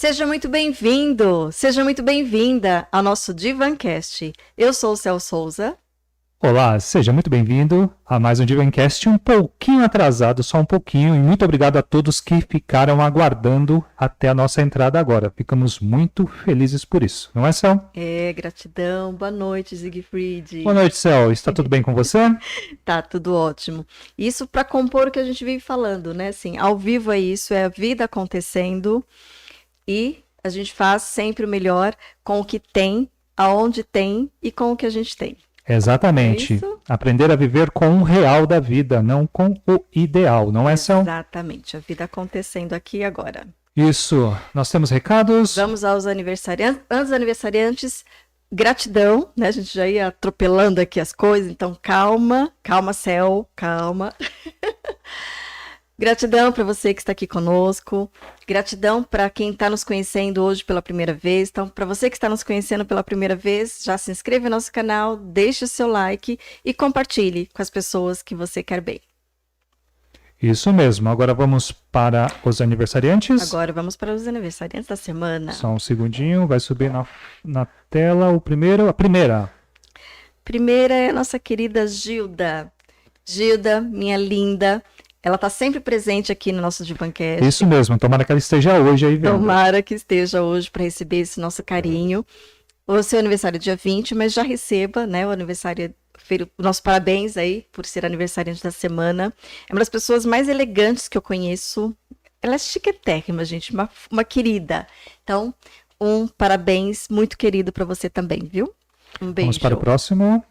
Seja muito bem-vindo, seja muito bem-vinda ao nosso Divancast. Eu sou o Cel Souza. Olá, seja muito bem-vindo a mais um Divancast, um pouquinho atrasado, só um pouquinho, e muito obrigado a todos que ficaram aguardando até a nossa entrada agora. Ficamos muito felizes por isso, não é, Cel? Gratidão. Boa noite, Siegfried. Boa noite, Cel. Está tudo bem com você? Tá, tudo ótimo. Isso para compor o que a gente vive falando, né? Assim, ao vivo é isso, é a vida acontecendo e a gente faz sempre o melhor com o que tem, aonde tem e com o que a gente tem. Exatamente. Aprender a viver com o real da vida, não com o ideal, não é, Cel? Exatamente. A vida acontecendo aqui e agora. Isso. Nós temos recados? Vamos aos aniversariantes. Antes dos aniversariantes, gratidão, né? A gente já ia atropelando aqui as coisas, então calma, Cel, calma. Gratidão para você que está aqui conosco. Gratidão para quem está nos conhecendo hoje pela primeira vez. Então, para você que está nos conhecendo pela primeira vez, já se inscreva no nosso canal, deixe o seu like e compartilhe com as pessoas que você quer bem. Isso mesmo. Agora vamos para os aniversariantes. Agora vamos para os aniversariantes da semana. Só um segundinho, vai subir na tela a primeira. Primeira é a nossa querida Gilda. Gilda, minha linda. Ela está sempre presente aqui no nosso Divancast. Isso mesmo, tomara que ela esteja hoje aí vendo. Tomara que esteja hoje para receber esse nosso carinho. O seu aniversário é dia 20, mas já receba, né, o aniversário, o nosso parabéns aí por ser aniversariante da semana. É uma das pessoas mais elegantes que eu conheço. Ela é chiquetérrima, gente, uma querida. Então, um parabéns muito querido para você também, viu? Um beijo. Vamos para o próximo.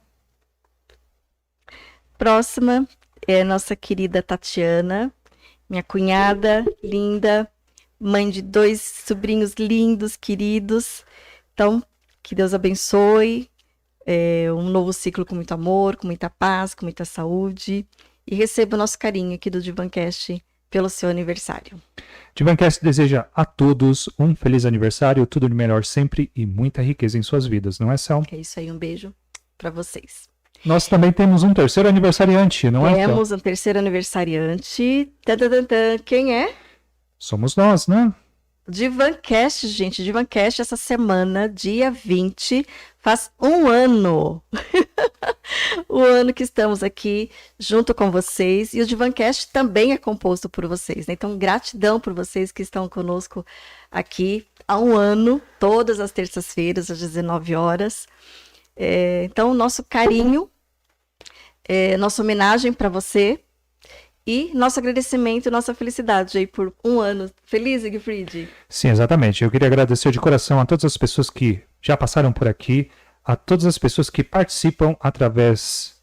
Próxima é a nossa querida Tatiana, minha cunhada linda, mãe de 2 sobrinhos lindos, queridos. Então, que Deus abençoe, um novo ciclo com muito amor, com muita paz, com muita saúde. E receba o nosso carinho aqui do Divancast pelo seu aniversário. Divancast deseja a todos um feliz aniversário, tudo de melhor sempre e muita riqueza em suas vidas, não é, Cel? É isso aí, um beijo para vocês. Nós também temos um terceiro aniversariante, não é, Cel? Temos um terceiro aniversariante. Tadadadã. Quem é? Somos nós, né? Divancast, gente. Divancast essa semana, dia 20, faz um ano. O ano que estamos aqui junto com vocês. E o Divancast também é composto por vocês, né? Então, gratidão por vocês que estão conosco aqui há um ano, todas as terças-feiras, às 19 horas. Então, nosso carinho, nossa homenagem para você e nosso agradecimento, nossa felicidade aí por um ano. Feliz, Siegfried? Sim, exatamente. Eu queria agradecer de coração a todas as pessoas que já passaram por aqui, a todas as pessoas que participam através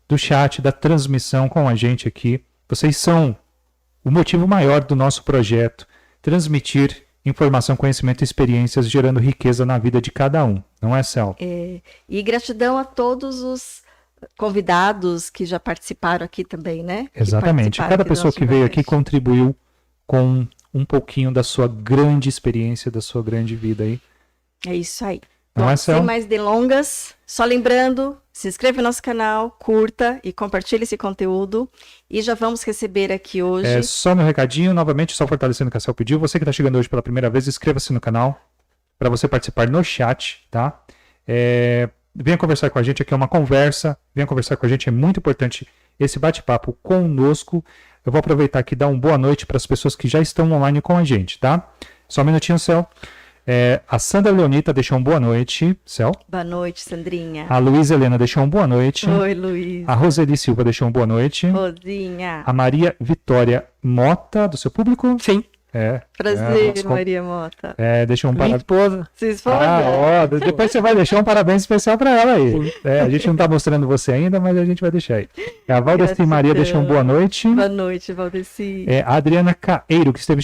do chat, da transmissão com a gente aqui. Vocês são o motivo maior do nosso projeto, transmitir informação, conhecimento e experiências, gerando riqueza na vida de cada um. Não é, Cel? E gratidão a todos os convidados que já participaram aqui também, né? Exatamente. Cada pessoa que veio aqui contribuiu com um pouquinho da sua grande experiência, da sua grande vida aí. É isso aí. Não Bom, é, Cel? sem mais delongas, só lembrando, se inscreva no nosso canal, curta e compartilhe esse conteúdo. E já vamos receber aqui hoje... Só meu recadinho, novamente, só fortalecendo o que a Cel pediu. Você que está chegando hoje pela primeira vez, inscreva-se no canal para você participar no chat, tá? Venha conversar com a gente, aqui é uma conversa, venha conversar com a gente, é muito importante esse bate-papo conosco. Eu vou aproveitar aqui e dar uma boa noite para as pessoas que já estão online com a gente, tá? Só um minutinho, Cel. A Sandra Leonita deixou um boa noite, Cel. Boa noite, Sandrinha. A Luísa Helena deixou um boa noite. Oi, Luiz. A Roseli Silva deixou um boa noite. Rosinha. A Maria Vitória Mota, do seu público? Sim. Prazer, nossa, Maria Mota. Deixa um Minha esposa. Sua esposa? Depois você vai deixar um parabéns especial para ela aí. A gente não está mostrando você ainda, mas a gente vai deixar aí. A Valdeci Maria deixou um boa noite. Boa noite, Valdeci. A Adriana Caeiro, que esteve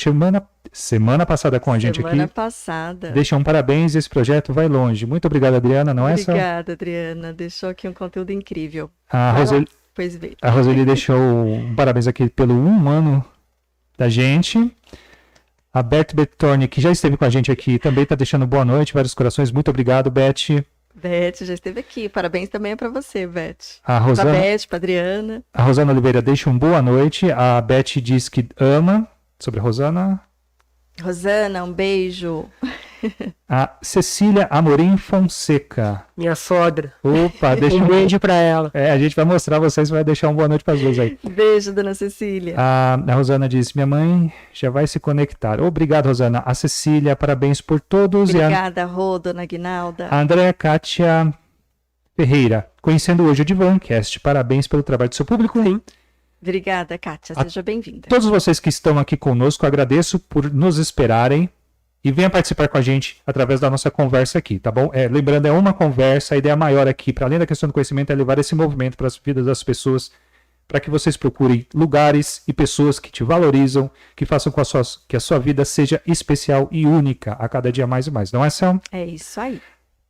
semana passada com a gente aqui. Semana passada. Deixa um parabéns, esse projeto vai longe. Muito obrigado, Adriana, não é só? Obrigada, Adriana. Deixou aqui um conteúdo incrível. Pois veio. A Roseli deixou um parabéns aqui pelo 1 ano da gente. A Beth Betorni, que já esteve com a gente aqui, também está deixando boa noite, vários corações. Muito obrigado, Beth. Beth já esteve aqui. Parabéns também é para você, Beth. A Rosana, pra Beth, pra Adriana. A Rosana Oliveira deixa um boa noite. A Beth diz que ama. Sobre a Rosana. Rosana, um beijo. A Cecília Amorim Fonseca. Minha sogra. Opa, deixa Um beijo pra ela. A gente vai mostrar vocês, vai deixar uma boa noite para as duas aí. Beijo, dona Cecília. A Rosana disse, minha mãe já vai se conectar. Obrigado, Rosana. A Cecília, parabéns por todos. Obrigada, Rô, dona Aguinalda. A Andréa Kátia Ferreira, conhecendo hoje o Divancast. Parabéns pelo trabalho do seu público. Sim. Obrigada, Kátia. Seja bem-vinda. Todos vocês que estão aqui conosco, agradeço por nos esperarem. E venha participar com a gente através da nossa conversa aqui, tá bom? Lembrando, é uma conversa, a ideia maior aqui, para além da questão do conhecimento, é levar esse movimento para as vidas das pessoas, para que vocês procurem lugares e pessoas que te valorizam, que façam com que a sua vida seja especial e única a cada dia mais e mais. Não é, Sam? É isso aí.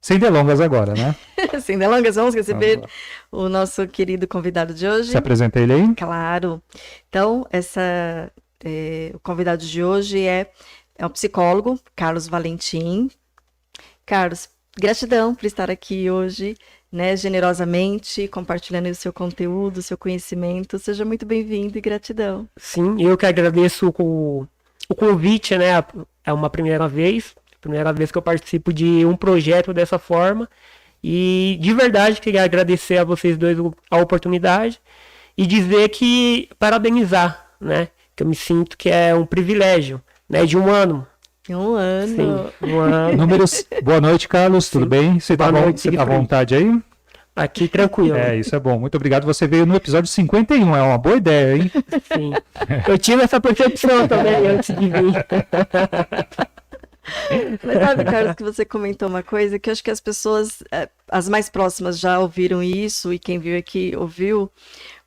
Sem delongas agora, né? Sem delongas, vamos receber o nosso querido convidado de hoje. Se apresenta ele aí? Claro. Então, o convidado de hoje é um psicólogo, Carlos Valentim. Carlos, gratidão por estar aqui hoje, né, generosamente, compartilhando o seu conteúdo, o seu conhecimento. Seja muito bem-vindo e gratidão. Sim, eu que agradeço o convite, né? É uma primeira vez que eu participo de um projeto dessa forma. E de verdade queria agradecer a vocês dois a oportunidade e dizer que parabenizar, né? Que eu me sinto que é um privilégio. Né, de um ano. Um ano. Sim, um ano. Números. Boa noite, Carlos. Tudo bem? Você tá à vontade aí? Aqui tranquilo. Isso é bom. Muito obrigado. Você veio no episódio 51. É uma boa ideia, hein? Sim. Eu tive essa percepção também antes de vir. Mas sabe, Carlos, que você comentou uma coisa que eu acho que as pessoas, as mais próximas já ouviram isso e quem viu aqui ouviu.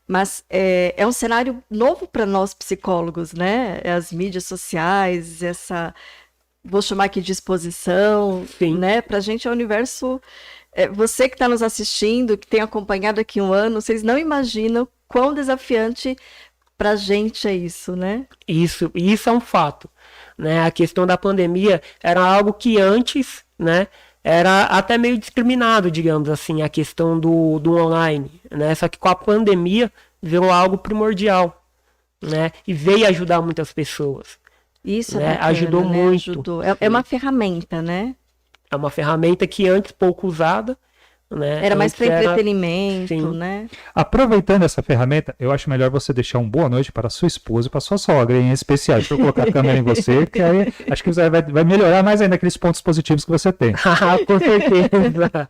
Mas é um cenário novo para nós psicólogos, né? As mídias sociais, vou chamar aqui de exposição, Sim. Né? Para a gente é um universo. Você que está nos assistindo, que tem acompanhado aqui um ano, vocês não imaginam quão desafiante para a gente é isso, né? Isso é um fato. Né? A questão da pandemia era algo que antes, né? Era até meio discriminado, digamos assim, a questão do online, né? Só que com a pandemia virou algo primordial, né? E veio ajudar muitas pessoas. Isso né? É bacana, ajudou né? muito. Ajudou. É uma ferramenta, né? É uma ferramenta que antes pouco usada, né? Era mais para entretenimento, Sim. né? Aproveitando essa ferramenta, eu acho melhor você deixar um boa noite para sua esposa e para sua sogra, em especial. Deixa eu colocar a câmera em você, que aí acho que você vai melhorar mais ainda aqueles pontos positivos que você tem. Com certeza.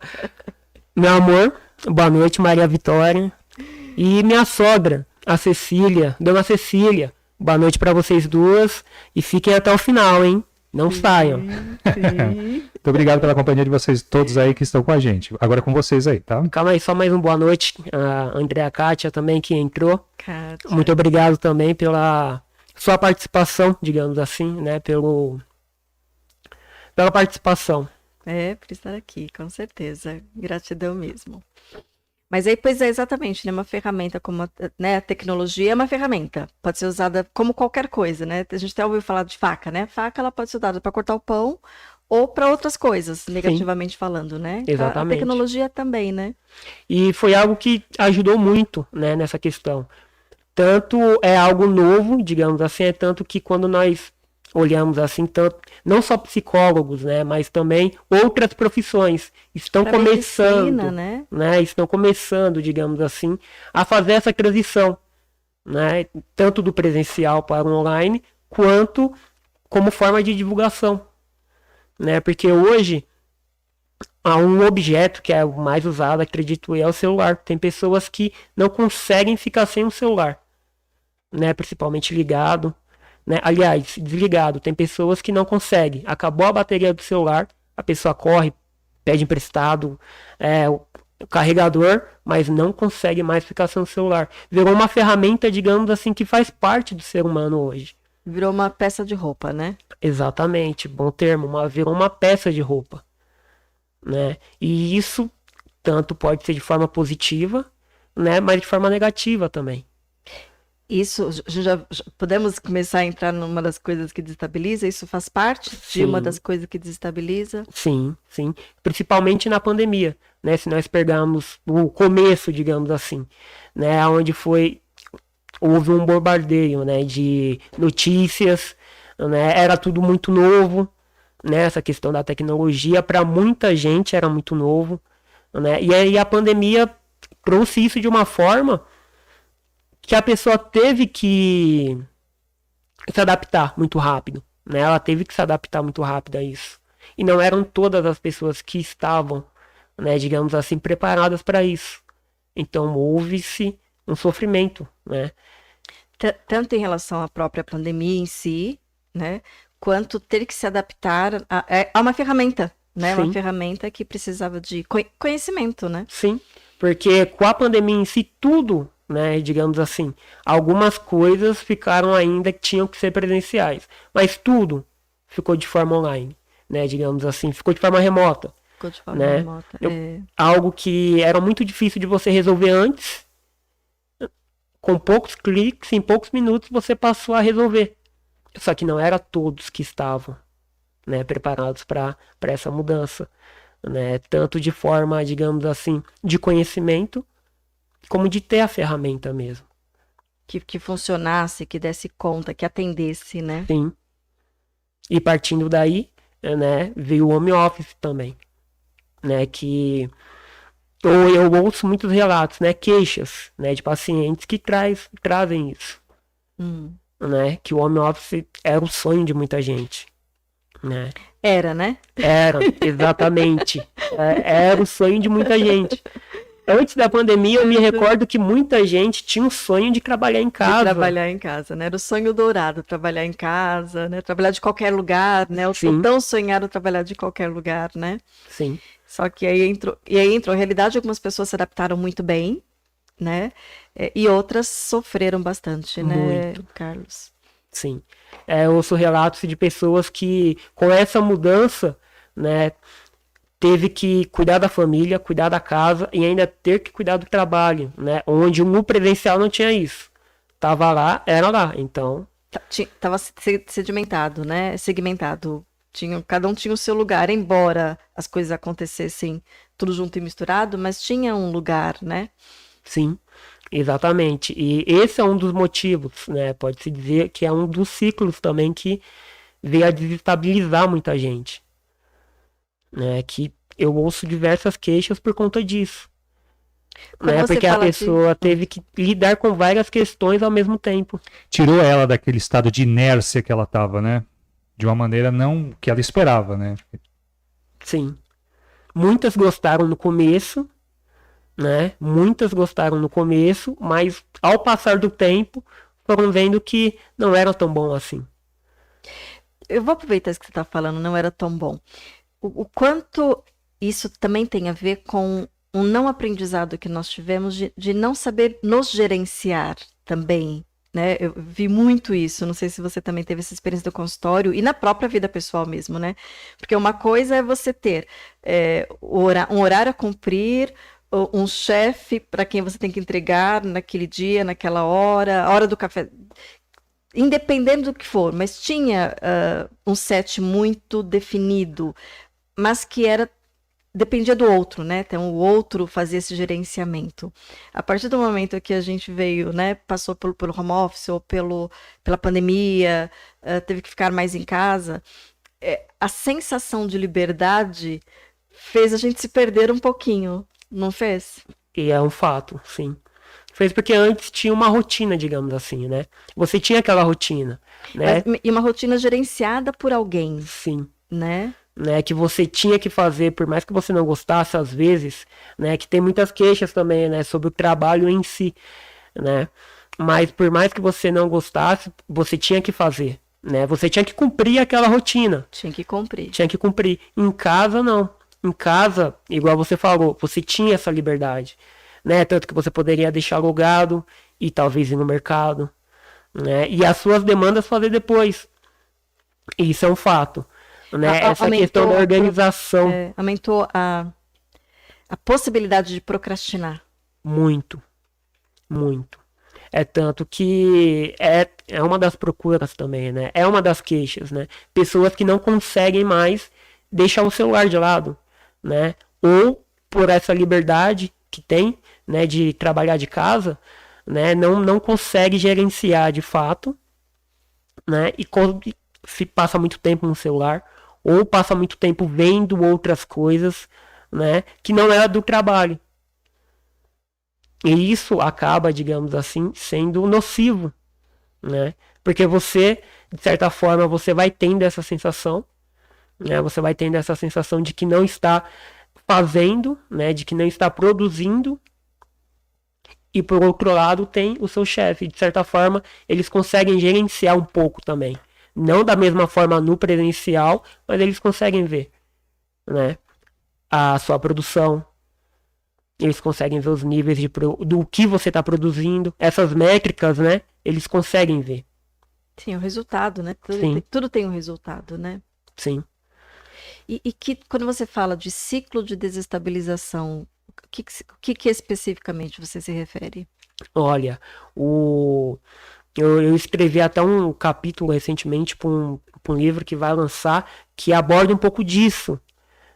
Meu amor, boa noite, Maria Vitória. E minha sogra, a Cecília, Dona Cecília, boa noite para vocês duas. E fiquem até o final, hein? Não saiam. Muito obrigado pela companhia de vocês todos aí que estão com a gente. Agora é com vocês aí, tá? Calma aí, só mais uma boa noite. A Andréa Kátia também que entrou. Kátia. Muito obrigado também pela sua participação, digamos assim, né? Pela participação. Por estar aqui, com certeza. Gratidão mesmo. Mas aí, pois é, exatamente, né? Uma ferramenta como a tecnologia é uma ferramenta. Pode ser usada como qualquer coisa, né? A gente até ouviu falar de faca, né? Faca, ela pode ser usada para cortar o pão ou para outras coisas, negativamente falando, né? Exatamente. A tecnologia também, né? E foi algo que ajudou muito, né, nessa questão. Tanto é algo novo, digamos assim, é tanto que quando nós olhamos assim, tanto, não só psicólogos, né, mas também outras profissões estão pra começando, medicina, né, estão começando, digamos assim, a fazer essa transição, né, tanto do presencial para o online, quanto como forma de divulgação, né, porque hoje há um objeto que é o mais usado, acredito eu, é o celular. Tem pessoas que não conseguem ficar sem o celular, né, principalmente ligado. Né? Aliás, desligado. Tem pessoas que não conseguem. Acabou a bateria do celular, a pessoa corre, pede emprestado o carregador, mas não consegue mais ficar sem o celular. Virou uma ferramenta, digamos assim, que faz parte do ser humano hoje. Virou uma peça de roupa, né? Exatamente, bom termo. Virou uma peça de roupa. Né? E isso tanto pode ser de forma positiva, né? Mas de forma negativa também. Isso, já podemos começar a entrar numa das coisas que desestabiliza? Isso faz parte de uma das coisas que desestabiliza? Sim, sim. Principalmente na pandemia, né? Se nós pegarmos o começo, digamos assim, né? Onde houve um bombardeio, né? De notícias, né? Era tudo muito novo, né? Essa questão da tecnologia, para muita gente era muito novo, né? E aí a pandemia trouxe isso de uma forma que a pessoa teve que se adaptar muito rápido, né? Ela teve que se adaptar muito rápido a isso. E não eram todas as pessoas que estavam, né, digamos assim, preparadas para isso. Então houve-se um sofrimento, né? Tanto em relação à própria pandemia em si, né, quanto ter que se adaptar a uma ferramenta, né? Sim. Uma ferramenta que precisava de conhecimento, né? Sim, porque com a pandemia em si, tudo, né, digamos assim, algumas coisas ficaram ainda que tinham que ser presenciais, mas tudo ficou de forma online, né, digamos assim, ficou de forma remota, Ficou de forma né? remota. Algo que era muito difícil de você resolver antes, com poucos cliques, em poucos minutos você passou a resolver. Só que não era todos que estavam, né, preparados para essa mudança, né? Tanto de forma, digamos assim, de conhecimento, como de ter a ferramenta mesmo. Que funcionasse, que desse conta, que atendesse, né? Sim. E partindo daí, né, veio o home office também, né, que eu ouço muitos relatos, né, queixas, né, de pacientes que trazem isso, né, que o home office era o sonho de muita gente, né. Era, né? Era, exatamente. Era o sonho de muita gente. Antes da pandemia, eu me recordo que muita gente tinha o sonho de trabalhar em casa. De trabalhar em casa, né? Era o sonho dourado, trabalhar em casa, né? Trabalhar de qualquer lugar, né? O tão sonhado trabalhar de qualquer lugar, né? Sim. Só que aí entrou a realidade, algumas pessoas se adaptaram muito bem, né? E outras sofreram bastante, né, Carlos? Sim. Eu ouço relatos de pessoas que, com essa mudança, né, teve que cuidar da família, cuidar da casa e ainda ter que cuidar do trabalho, né? Onde no presencial não tinha isso. Tava lá, era lá, então... Tava sedimentado, né? Segmentado. Cada um tinha o seu lugar, embora as coisas acontecessem tudo junto e misturado, mas tinha um lugar, né? Sim, exatamente. E esse é um dos motivos, né? Pode-se dizer que é um dos ciclos também que veio a desestabilizar muita gente. Né, que eu ouço diversas queixas por conta disso. Né, porque a pessoa teve que lidar com várias questões ao mesmo tempo. Tirou ela daquele estado de inércia que ela estava, né? De uma maneira não que ela esperava, né? Sim. Muitas gostaram no começo, né? Muitas gostaram no começo, mas ao passar do tempo foram vendo que não era tão bom assim. Eu vou aproveitar isso que você está falando, não era tão bom. O quanto isso também tem a ver com um não aprendizado que nós tivemos de não saber nos gerenciar também, né? Eu vi muito isso, não sei se você também teve essa experiência do consultório e na própria vida pessoal mesmo, né? Porque uma coisa é você ter um horário a cumprir, um chefe para quem você tem que entregar naquele dia, naquela hora, a hora do café... Independente do que for, mas tinha um set muito definido, mas que dependia do outro, né? Então o outro fazia esse gerenciamento. A partir do momento que a gente veio, né, passou pelo home office ou pela pandemia, teve que ficar mais em casa, a sensação de liberdade fez a gente se perder um pouquinho, não fez? E é um fato, sim. Fez porque antes tinha uma rotina, digamos assim, né? Você tinha aquela rotina, né? E uma rotina gerenciada por alguém. Sim. Né? Que você tinha que fazer, por mais que você não gostasse às vezes, né? Que tem muitas queixas também, né? Sobre o trabalho em si, né? Mas por mais que você não gostasse, você tinha que fazer, né? Você tinha que cumprir aquela rotina. Tinha que cumprir. Tinha que cumprir. Em casa, não. Em casa, igual você falou, você tinha essa liberdade, né? Tanto que você poderia deixar alugado e talvez ir no mercado, né? E as suas demandas fazer depois. Isso é um fato. Né? Essa questão da organização. Aumentou a possibilidade de procrastinar. Muito. Muito. É tanto que é uma das procuras também, né? É uma das queixas, né? Pessoas que não conseguem mais deixar o celular de lado, né? Ou por essa liberdade que tem, né, de trabalhar de casa, né, não consegue gerenciar de fato, né, e se passa muito tempo no celular, ou passa muito tempo vendo outras coisas, né, que não é do trabalho. E isso acaba, digamos assim, sendo nocivo, né? Porque você, de certa forma, você vai tendo essa sensação, né? Você vai tendo essa sensação de que não está fazendo, né? De que não está produzindo. E por outro lado tem o seu chefe. De certa forma, eles conseguem gerenciar um pouco também. Não da mesma forma no presencial, mas eles conseguem ver, né, a sua produção. Eles conseguem ver os níveis do que você está produzindo. Essas métricas, né, eles conseguem ver. Sim, o resultado, né? Sim. Tudo tem um resultado, né? Sim. E que quando você fala de ciclo de desestabilização, o que especificamente você se refere? Olha, eu escrevi até um capítulo recentemente para um livro que vai lançar que aborda um pouco disso,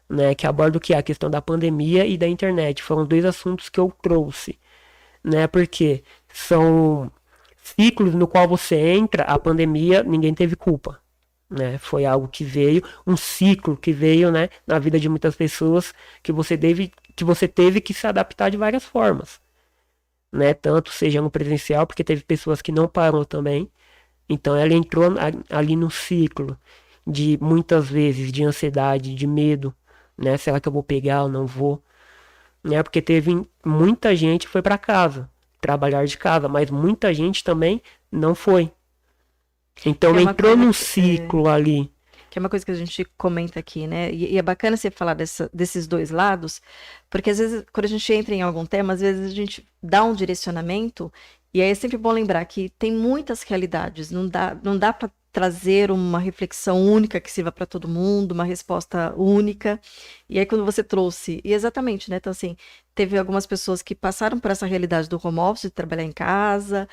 né? Que aborda o que é a questão da pandemia e da internet. Foram 2 assuntos que eu trouxe, né? Porque são ciclos no qual você entra, a pandemia, ninguém teve culpa, né? Foi algo que veio, um ciclo que veio, né, na vida de muitas pessoas que você teve que se adaptar de várias formas, né? Tanto seja no presencial, porque teve pessoas que não pararam também. Então ela entrou ali no ciclo de muitas vezes de ansiedade, de medo, né? Será que eu vou pegar ou não vou? Né? Porque teve muita gente que foi para casa, trabalhar de casa, mas muita gente também não foi. Então entrou num ciclo ali. Que é uma coisa que a gente comenta aqui, né? E é bacana você falar desses 2 lados, porque às vezes, quando a gente entra em algum tema, às vezes a gente dá um direcionamento, e aí é sempre bom lembrar que tem muitas realidades, não dá para trazer uma reflexão única que sirva para todo mundo, uma resposta única. E aí, quando você trouxe, e exatamente, né? Então, assim, teve algumas pessoas que passaram por essa realidade do home office, de trabalhar em casa,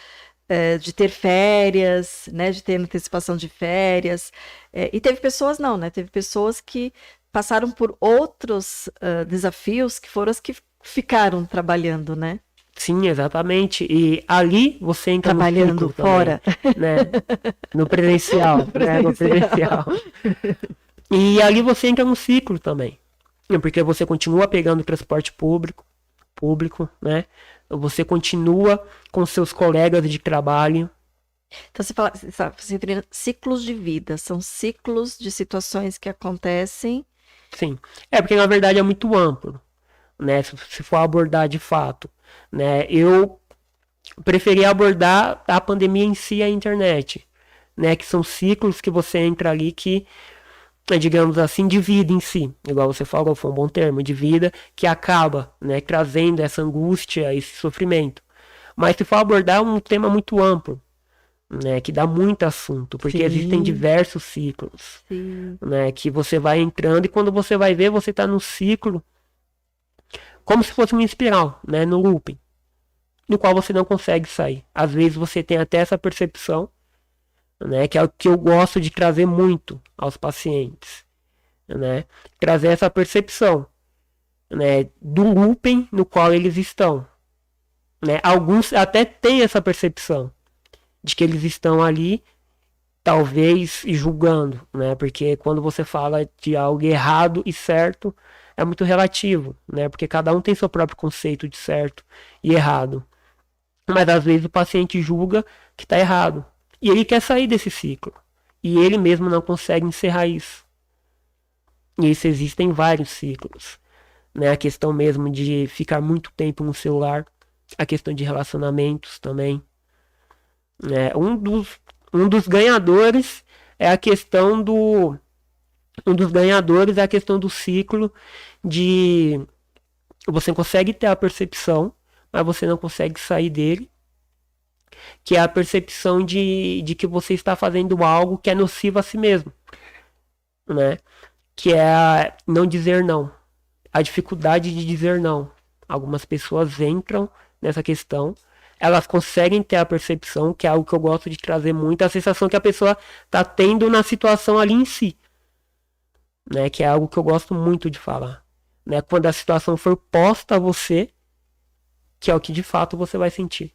de ter férias, né, de ter antecipação de férias, e teve pessoas não, né, teve pessoas que passaram por outros desafios que foram as que ficaram trabalhando, né? Sim, exatamente. E ali você entra trabalhando no ciclo fora, também, né? No presencial, né? No presencial. E ali você entra no ciclo também, porque você continua pegando o transporte público, né? Você continua com seus colegas de trabalho. Então você fala, você está se referindo a ciclos de vida, são ciclos de situações que acontecem. Sim, porque na verdade é muito amplo, né? Se for abordar de fato, né? Eu preferi abordar a pandemia em si e a internet, né? Que são ciclos que você entra ali que, digamos assim, de vida em si, igual você falou, foi um bom termo, de vida, que acaba, né, trazendo essa angústia, esse sofrimento. Mas se for abordar um tema muito amplo, né, que dá muito assunto, porque existem diversos ciclos, né, que você vai entrando e quando você vai ver, você está num ciclo como se fosse uma espiral, né, no looping, no qual você não consegue sair. Às vezes você tem até essa percepção, né, que é o que eu gosto de trazer muito aos pacientes, né, trazer essa percepção, né, do looping no qual eles estão, né, alguns até têm essa percepção de que eles estão ali, talvez julgando, né, porque quando você fala de algo errado e certo, é muito relativo, né, porque cada um tem seu próprio conceito de certo e errado, mas às vezes o paciente julga que está errado. E ele quer sair desse ciclo. E ele mesmo não consegue encerrar isso. E isso existem vários ciclos. Né? A questão mesmo de ficar muito tempo no celular. A questão de relacionamentos também. Um dos ganhadores é a questão do... Um dos ganhadores é a questão do ciclo de... Você consegue ter a percepção, mas você não consegue sair dele. Que é a percepção de que você está fazendo algo que é nocivo a si mesmo, né? Que é não dizer não, a dificuldade de dizer não. Algumas pessoas entram nessa questão, elas conseguem ter a percepção, que é algo que eu gosto de trazer muito, a sensação que a pessoa está tendo na situação ali em si, né? Que é algo que eu gosto muito de falar, né? Quando a situação for posta a você, que é o que de fato você vai sentir.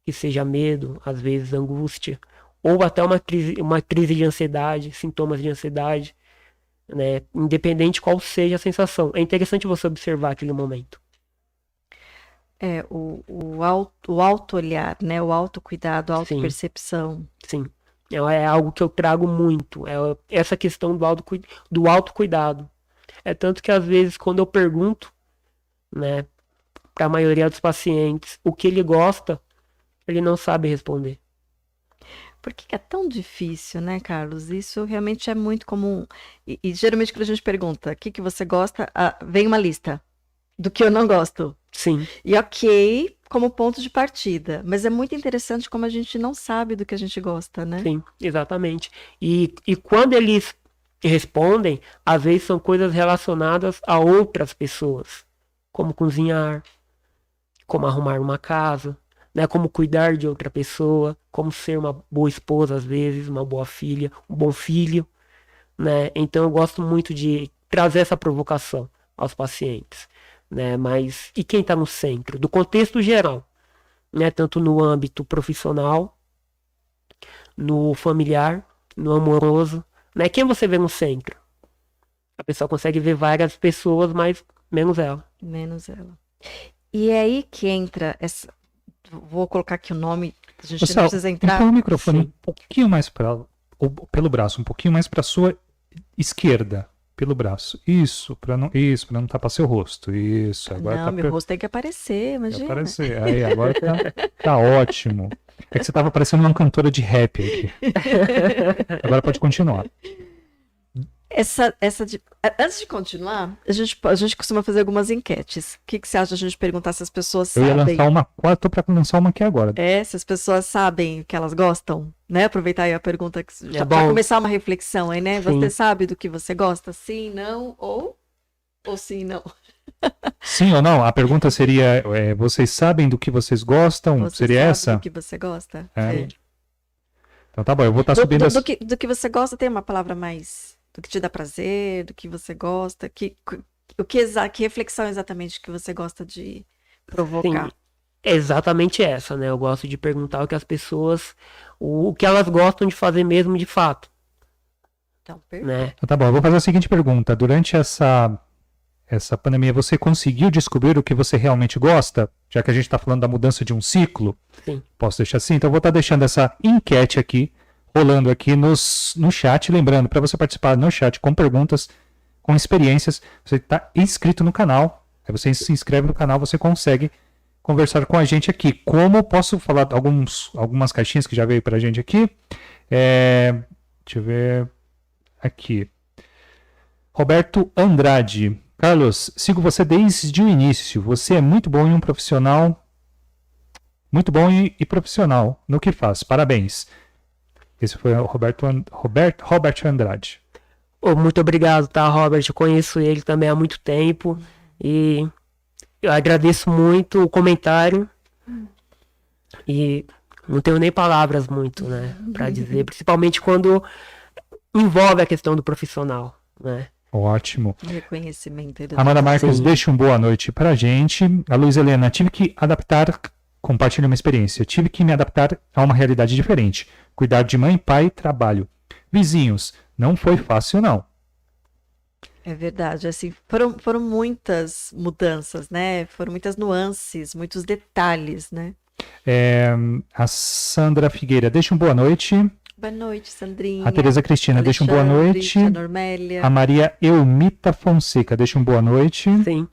Que seja medo, às vezes angústia, ou até uma crise de ansiedade, sintomas de ansiedade, né? Independente qual seja a sensação. É interessante você observar aquele momento. O auto-olhar, né? O autocuidado, a Sim. autopercepção. Sim. É algo que eu trago muito. É essa questão do autocuidado. É tanto que às vezes quando eu pergunto, né, para a maioria dos pacientes o que ele gosta, ele não sabe responder. Por que é tão difícil, né, Carlos? Isso realmente é muito comum. E geralmente quando a gente pergunta o que você gosta, vem uma lista do que eu não gosto. Sim. E ok, como ponto de partida. Mas é muito interessante como a gente não sabe do que a gente gosta, né? Sim, exatamente. E quando eles respondem, às vezes são coisas relacionadas a outras pessoas, como cozinhar, como arrumar uma casa, né, como cuidar de outra pessoa, como ser uma boa esposa às vezes, uma boa filha, um bom filho, né? Então eu gosto muito de trazer essa provocação aos pacientes, né? Mas e quem está no centro do contexto geral, né? Tanto no âmbito profissional, no familiar, no amoroso, né? Quem você vê no centro? A pessoa consegue ver várias pessoas, mas menos ela. Menos ela. E é aí que entra essa. Vou colocar aqui o nome, a gente não precisa entrar. Põe o microfone Sim. um pouquinho mais pelo braço, um pouquinho mais para sua esquerda, pelo braço. Isso, para não tapar seu rosto. Isso, agora Não, tá meu rosto tem que aparecer, imagina. aparecer. Aí, agora tá ótimo. É que você tava parecendo uma cantora de rap aqui. Agora pode continuar. Antes de continuar, a gente costuma fazer algumas enquetes. O que você acha de a gente perguntar se as pessoas Eu ia sabem? lançar uma, tô para lançar uma aqui agora. Se as pessoas sabem o que elas gostam, né? Aproveitar aí a pergunta já bom. para começar uma reflexão aí, né? Sim. Você sabe do que você gosta? Sim, não, ou sim, não. Sim ou não? A pergunta seria: vocês sabem do que vocês gostam? Você seria sabe essa? do que você gosta? É. Então tá bom, eu vou estar subindo Do que você gosta tem uma palavra mais do que te dá prazer, do que você gosta, que reflexão exatamente que você gosta de provocar? Sim, é exatamente essa, né? Eu gosto de perguntar o que as pessoas, o que elas gostam de fazer mesmo de fato, Então, perfeito. né? Então tá bom, eu vou fazer a seguinte pergunta. Durante essa pandemia, você conseguiu descobrir o que você realmente gosta? Já que a gente está falando da mudança de um ciclo. Sim. Posso deixar assim? Então eu vou estar deixando essa enquete aqui, rolando aqui no chat. Lembrando, para você participar no chat com perguntas, com experiências, você está inscrito no canal. Aí você se inscreve no canal, você consegue conversar com a gente aqui. Como posso falar algumas caixinhas que já veio para a gente aqui? Deixa eu ver aqui. Roberto Andrade. Carlos, sigo você desde o início. Você é muito bom e um profissional. Muito bom e profissional no que faz. Parabéns. Esse foi o Robert Andrade. Muito obrigado, tá, Robert? Eu conheço ele também há muito tempo e eu agradeço muito o comentário e não tenho nem palavras muito, né, para dizer, principalmente quando envolve a questão do profissional, né? Ótimo. Reconhecimento. Amanda Marques, Sim. deixa uma boa noite pra gente. A Luiz Helena, tive que adaptar, compartilha uma experiência. Tive que me adaptar a uma realidade diferente. Cuidar de mãe, pai, trabalho. Vizinhos, não foi fácil não. É verdade, assim, foram muitas mudanças, né? Foram muitas nuances, muitos detalhes, né? A Sandra Figueira, deixa uma boa noite. Boa noite, Sandrinha. A Tereza Cristina, deixa uma boa noite. A Normélia. A Maria Eumita Fonseca, deixa uma boa noite. Sim.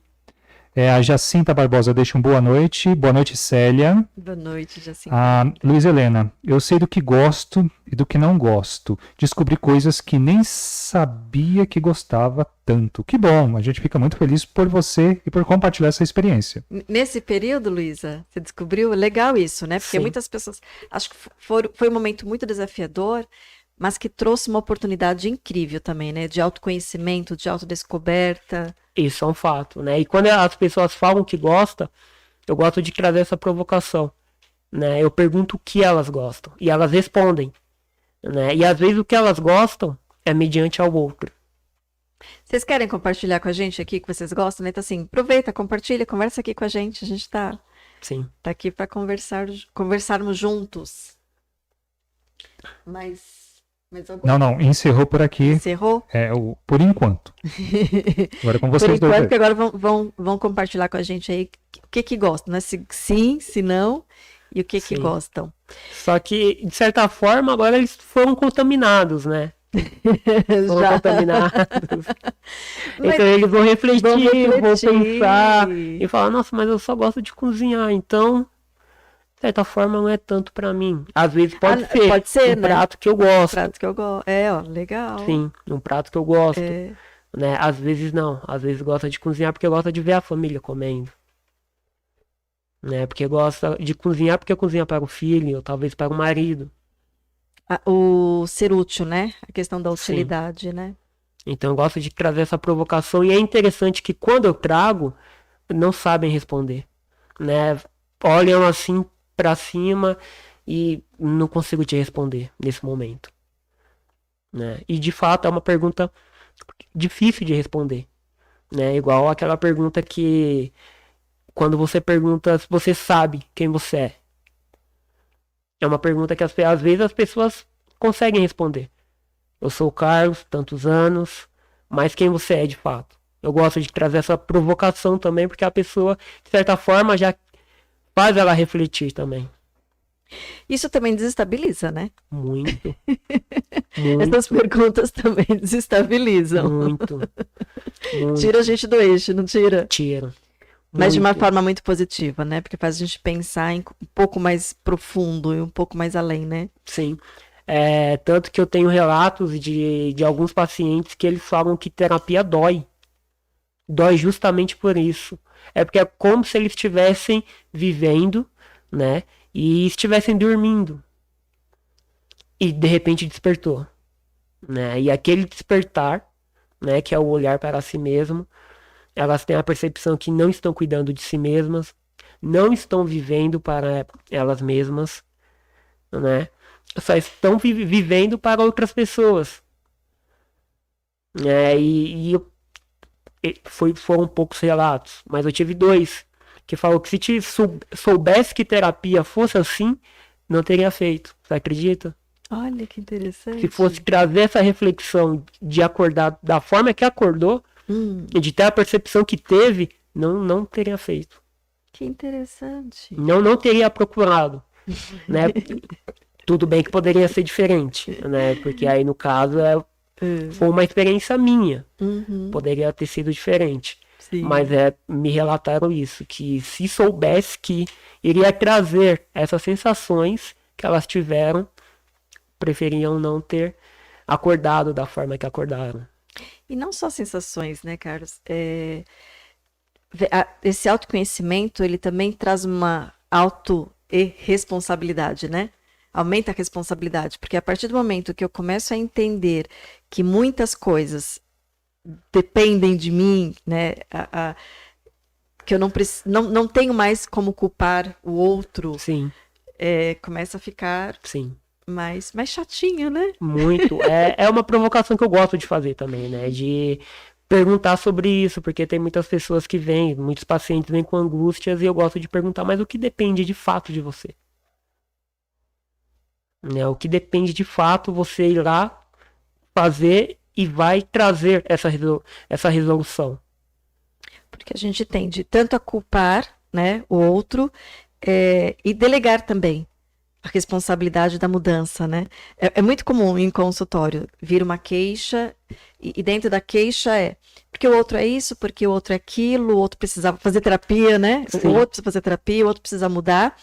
A Jacinta Barbosa, deixa uma boa noite. Boa noite, Célia. Boa noite, Jacinta. A Luiz Helena, eu sei do que gosto e do que não gosto. Descobri coisas que nem sabia que gostava tanto. Que bom, a gente fica muito feliz por você e por compartilhar essa experiência. Nesse período, Luísa, você descobriu? Legal isso, né? Porque Sim. muitas pessoas... Acho que foi um momento muito desafiador, mas que trouxe uma oportunidade incrível também, né? De autoconhecimento, de autodescoberta. Isso é um fato, né? E quando as pessoas falam que gostam, eu gosto de trazer essa provocação, né? Eu pergunto o que elas gostam e elas respondem, né? E às vezes o que elas gostam é mediante ao outro. Vocês querem compartilhar com a gente aqui que vocês gostam, né? Então, assim, aproveita, compartilha, conversa aqui com a gente. A gente tá Sim. aqui para conversarmos juntos. Mas algum... Não, encerrou por aqui. Encerrou? Por enquanto. Agora com vocês Por enquanto, dois. porque agora vão compartilhar com a gente aí o que gostam, né? Se sim, se não, e o que gostam. Só que, de certa forma, agora eles foram contaminados, né? Foram contaminados. Então eles vão refletir, vão pensar e falar, nossa, mas eu só gosto de cozinhar, então, de certa forma, não é tanto pra mim. Às vezes pode ser um prato que eu gosto. Prato que eu gosto. Legal. Sim, um prato que eu gosto. Né? Às vezes não. Às vezes gosta de cozinhar porque gosta de ver a família comendo. Né? Porque gosta de cozinhar porque cozinha para o filho, ou talvez para o marido. O ser útil, né? A questão da utilidade, né? Então eu gosto de trazer essa provocação e é interessante que quando eu trago, não sabem responder. Né? Olham assim para cima e não consigo te responder nesse momento. Né? E de fato é uma pergunta difícil de responder. Né? Igual aquela pergunta que quando você pergunta se você sabe quem você é. É uma pergunta que às vezes as pessoas conseguem responder. Eu sou o Carlos, tantos anos, mas quem você é de fato? Eu gosto de trazer essa provocação também, porque a pessoa, de certa forma, já faz ela refletir também. Isso também desestabiliza, né? Muito. Essas perguntas também desestabilizam. Muito. Tira a gente do eixo, não tira? Tira. Mas de uma forma muito positiva, né? Porque faz a gente pensar em um pouco mais profundo e um pouco mais além, né? Sim. Tanto que eu tenho relatos de alguns pacientes que eles falam que terapia dói. Dói justamente por isso. É porque é como se eles estivessem vivendo, né? E estivessem dormindo. E de repente despertou. Né? E aquele despertar, né? Que é o olhar para si mesmo. Elas têm a percepção que não estão cuidando de si mesmas, não estão vivendo para elas mesmas, né? Só estão vivendo para outras pessoas. Foram poucos relatos, mas eu tive 2 que falou que se soubesse que terapia fosse assim, não teria feito. Você acredita? Olha que interessante. Se fosse trazer essa reflexão de acordar da forma que acordou, de ter a percepção que teve, não teria feito. Que interessante. Não teria procurado. Né? Tudo bem que poderia ser diferente, né? Porque aí no caso foi uma experiência minha. Poderia ter sido diferente. Sim. Mas me relataram isso, que se soubesse que iria trazer essas sensações que elas tiveram, preferiam não ter acordado da forma que acordaram. E não só sensações, né, Carlos? Esse autoconhecimento, ele também traz uma auto-responsabilidade, né? Aumenta a responsabilidade, porque a partir do momento que eu começo a entender que muitas coisas dependem de mim, né? Que eu não tenho mais como culpar o outro, sim. Começa a ficar... Sim. Mais chatinho, né? Muito. É uma provocação que eu gosto de fazer também, né? De perguntar sobre isso, porque tem muitas pessoas que vêm, muitos pacientes vêm com angústias e eu gosto de perguntar, mas o que depende de fato de você? Né? O que depende de fato você ir lá fazer e vai trazer essa resolução. Porque a gente tende tanto a culpar, né, o outro e delegar também a responsabilidade da mudança, né? É muito comum em consultório vir uma queixa e dentro da queixa porque o outro é isso, porque o outro é aquilo, o outro precisava fazer terapia, né? Sim. O outro precisa fazer terapia, o outro precisa mudar.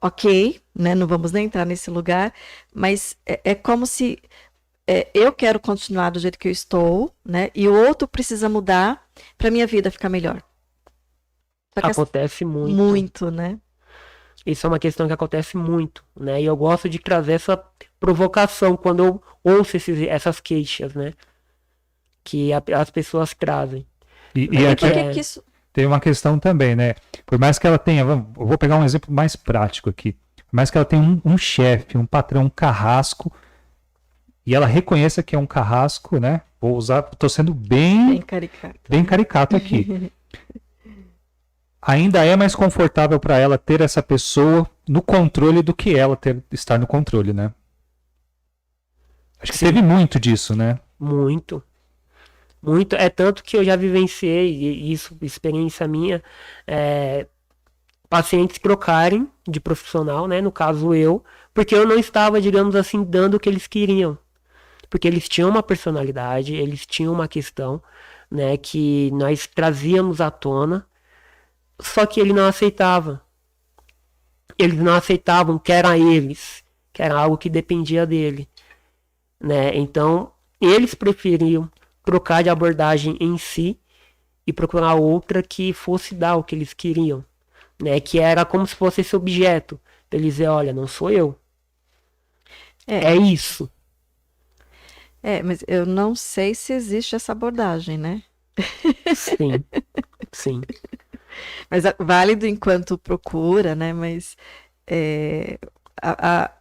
Ok, né? Não vamos nem entrar nesse lugar, mas é como se eu quero continuar do jeito que eu estou, né? E o outro precisa mudar para minha vida ficar melhor. Acontece muito. Muito, né? Isso é uma questão que acontece muito, né? E eu gosto de trazer essa provocação quando eu ouço essas queixas, né? Que as pessoas trazem. E aqui tem uma questão também, né? Por mais que ela tenha... Eu vou pegar um exemplo mais prático aqui. Por mais que ela tenha um chefe, um patrão, um carrasco, e ela reconheça que é um carrasco, né? Vou usar... Estou sendo bem caricato aqui. Ainda é mais confortável para ela ter essa pessoa no controle do que ela estar no controle, né? Acho que teve muito disso, né? Muito. Muito. É tanto que eu já vivenciei, e isso, experiência minha, pacientes trocarem de profissional, né? No caso eu, porque eu não estava, digamos assim, dando o que eles queriam. Porque eles tinham uma personalidade, eles tinham uma questão, né, que nós trazíamos à tona, só que ele não aceitava. Eles não aceitavam que era eles, que era algo que dependia dele, né? Então, eles preferiam trocar de abordagem em si e procurar outra que fosse dar o que eles queriam, né? Que era como se fosse esse objeto. Eles dizer, olha, não sou eu. É isso. Mas eu não sei se existe essa abordagem, né? Sim, sim. Mas é válido enquanto procura, né? Mas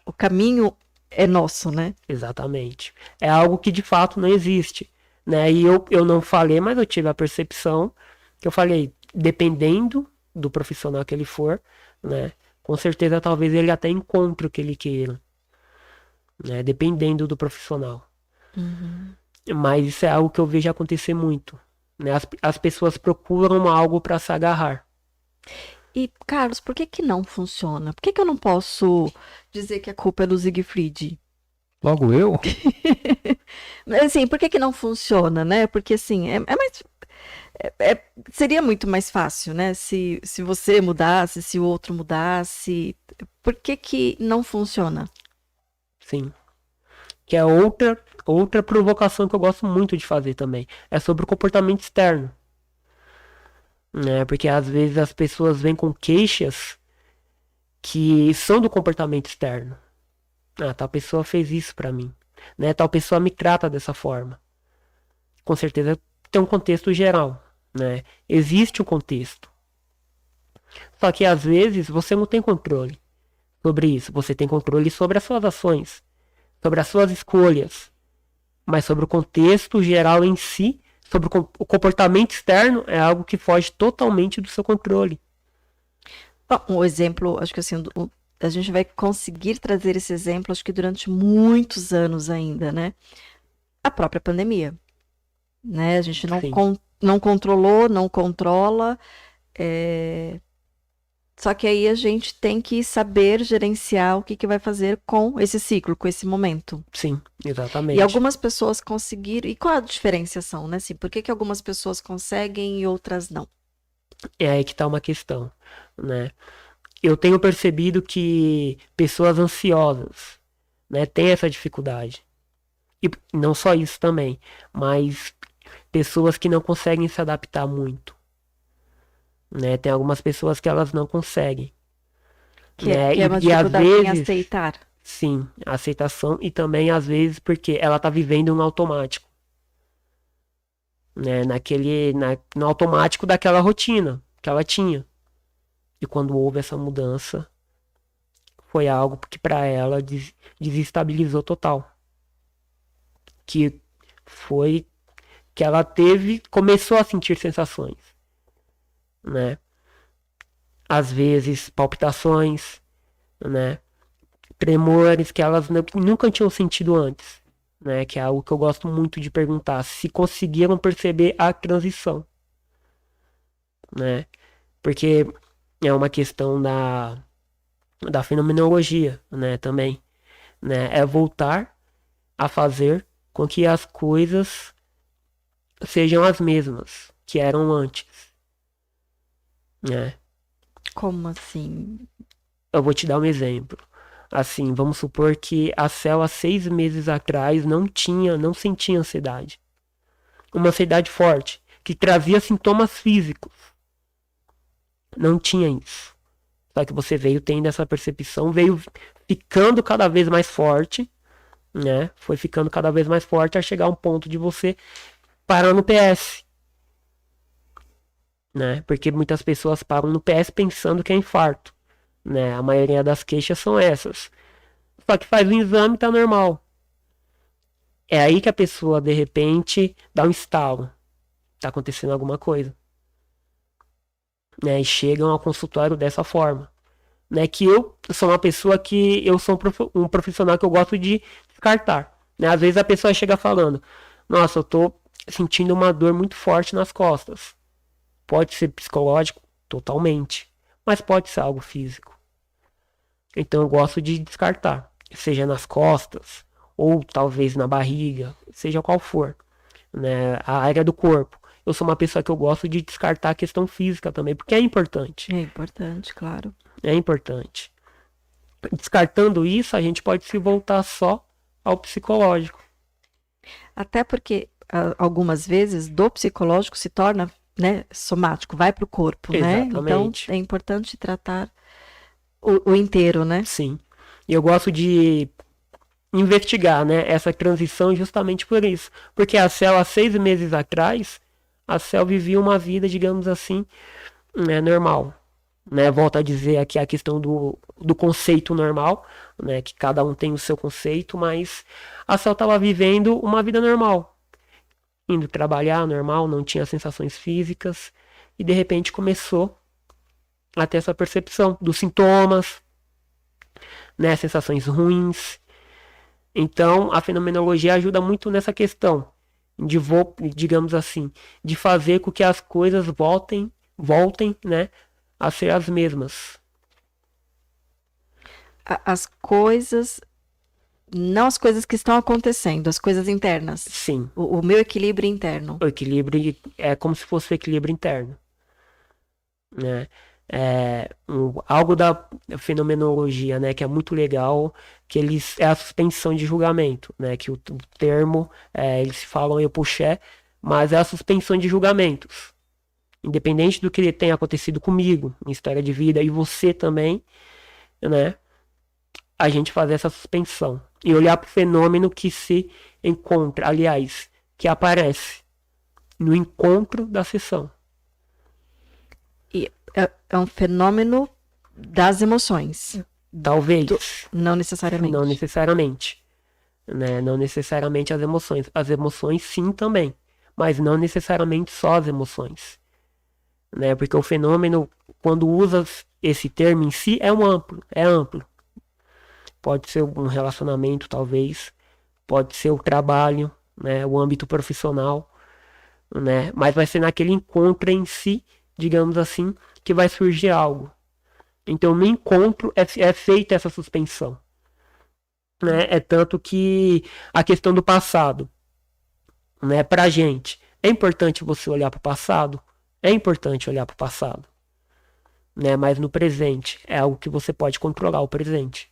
o caminho é nosso, né? Exatamente. É algo que de fato não existe, né? E eu não falei, mas eu tive a percepção que eu falei, dependendo do profissional que ele for, né? Com certeza talvez ele até encontre o que ele queira, né? Dependendo do profissional. Mas isso é algo que eu vejo acontecer muito, né? As pessoas procuram algo para se agarrar. E, Carlos, por que que não funciona? Por que que eu não posso dizer que a culpa é do Siegfried? Logo eu? Assim, por que que não funciona, né? Porque, assim, seria muito mais fácil, né? Se você mudasse, se o outro mudasse. Por que que não funciona? Sim. Que é outra provocação que eu gosto muito de fazer também. É sobre o comportamento externo. Né? Porque às vezes as pessoas vêm com queixas que são do comportamento externo. Ah, tal pessoa fez isso pra mim. Né? Tal pessoa me trata dessa forma. Com certeza tem um contexto geral. Né? Existe um contexto. Só que às vezes você não tem controle sobre isso. Você tem controle sobre as suas ações, sobre as suas escolhas. Mas sobre o contexto geral em si, sobre o comportamento externo, é algo que foge totalmente do seu controle. Bom, um exemplo, acho que assim, a gente vai conseguir trazer esse exemplo, acho que durante muitos anos ainda, né? A própria pandemia, né? A gente Sim. não controlou, não controla, só que aí a gente tem que saber gerenciar o que que vai fazer com esse ciclo, com esse momento. Sim, exatamente. E algumas pessoas conseguiram. E qual a diferenciação, né? Assim, por que que algumas pessoas conseguem e outras não? É aí que está uma questão, né? Eu tenho percebido que pessoas ansiosas, né, têm essa dificuldade. E não só isso também, mas pessoas que não conseguem se adaptar muito, né? Tem algumas pessoas que elas não conseguem, né? Que é uma E às dificuldade em vezes, aceitar. sim, a aceitação e também às vezes porque ela tá vivendo no automático, né? No automático daquela rotina que ela tinha. E quando houve essa mudança, foi algo que para ela desestabilizou total. Que foi que ela começou a sentir sensações, né? Às vezes palpitações, né? Tremores que elas nunca tinham sentido antes, né? Que é algo que eu gosto muito de perguntar, se conseguiram perceber a transição, né? Porque é uma questão da fenomenologia, né? Também, né? É voltar a fazer com que as coisas sejam as mesmas que eram antes, né? Como assim? Eu vou te dar um exemplo. Assim, vamos supor que a Cel há 6 meses atrás não sentia ansiedade. Uma ansiedade forte, que trazia sintomas físicos. Não tinha isso. Só que você veio tendo essa percepção, veio ficando cada vez mais forte, né? Foi ficando cada vez mais forte a chegar a um ponto de você parar no PS. Né? Porque muitas pessoas param no PS pensando que é infarto. Né? A maioria das queixas são essas. Só que faz o exame e tá normal. É aí que a pessoa, de repente, dá um estalo. Tá acontecendo alguma coisa. Né? E chegam ao consultório dessa forma. Né? Que eu sou uma pessoa que eu sou um profissional que eu gosto de descartar. Né? Às vezes a pessoa chega falando, nossa, eu tô sentindo uma dor muito forte nas costas. Pode ser psicológico, totalmente, mas pode ser algo físico. Então eu gosto de descartar, seja nas costas, ou talvez na barriga, seja qual for, né? A área do corpo. Eu sou uma pessoa que eu gosto de descartar a questão física também, porque é importante. É importante, claro. É importante. Descartando isso, a gente pode se voltar só ao psicológico. Até porque algumas vezes do psicológico se torna, né, somático, vai para o corpo, né? Então Exatamente. é importante tratar o inteiro, né? Sim. E eu gosto de investigar, né, essa transição justamente por isso. Porque a Cel, há 6 meses atrás, a Cel vivia uma vida, digamos assim, né, normal. Né? Volto a dizer aqui a questão do conceito normal, né, que cada um tem o seu conceito, mas a Cel estava vivendo uma vida normal. Indo trabalhar normal, não tinha sensações físicas, e de repente começou a ter essa percepção dos sintomas, né, sensações ruins. Então, a fenomenologia ajuda muito nessa questão de, digamos assim, de fazer com que as coisas voltem, né, a ser as mesmas. As coisas, não as coisas que estão acontecendo, as coisas internas. Sim. O meu equilíbrio interno. O equilíbrio é como se fosse o equilíbrio interno, né? Algo da fenomenologia, né, que é muito legal, que é a suspensão de julgamento, né, que o termo, eles falam Epuché, mas é a suspensão de julgamentos. Independente do que tenha acontecido comigo, em história de vida, e você também, né, a gente fazer essa suspensão e olhar para o fenômeno que se encontra, aliás, que aparece no encontro da sessão. E é um fenômeno das emoções. Talvez. Não necessariamente. Não necessariamente. Né? Não necessariamente as emoções. As emoções sim também. Mas não necessariamente só as emoções. Né? Porque o fenômeno, quando usa esse termo em si, é amplo. É amplo. Pode ser um relacionamento, talvez. Pode ser o trabalho, né? O âmbito profissional. Né? Mas vai ser naquele encontro em si, digamos assim, que vai surgir algo. Então, no encontro é feita essa suspensão. Né? É tanto que a questão do passado, né, pra gente, é importante você olhar para o passado? É importante olhar para o passado. Né? Mas no presente, é algo que você pode controlar o presente.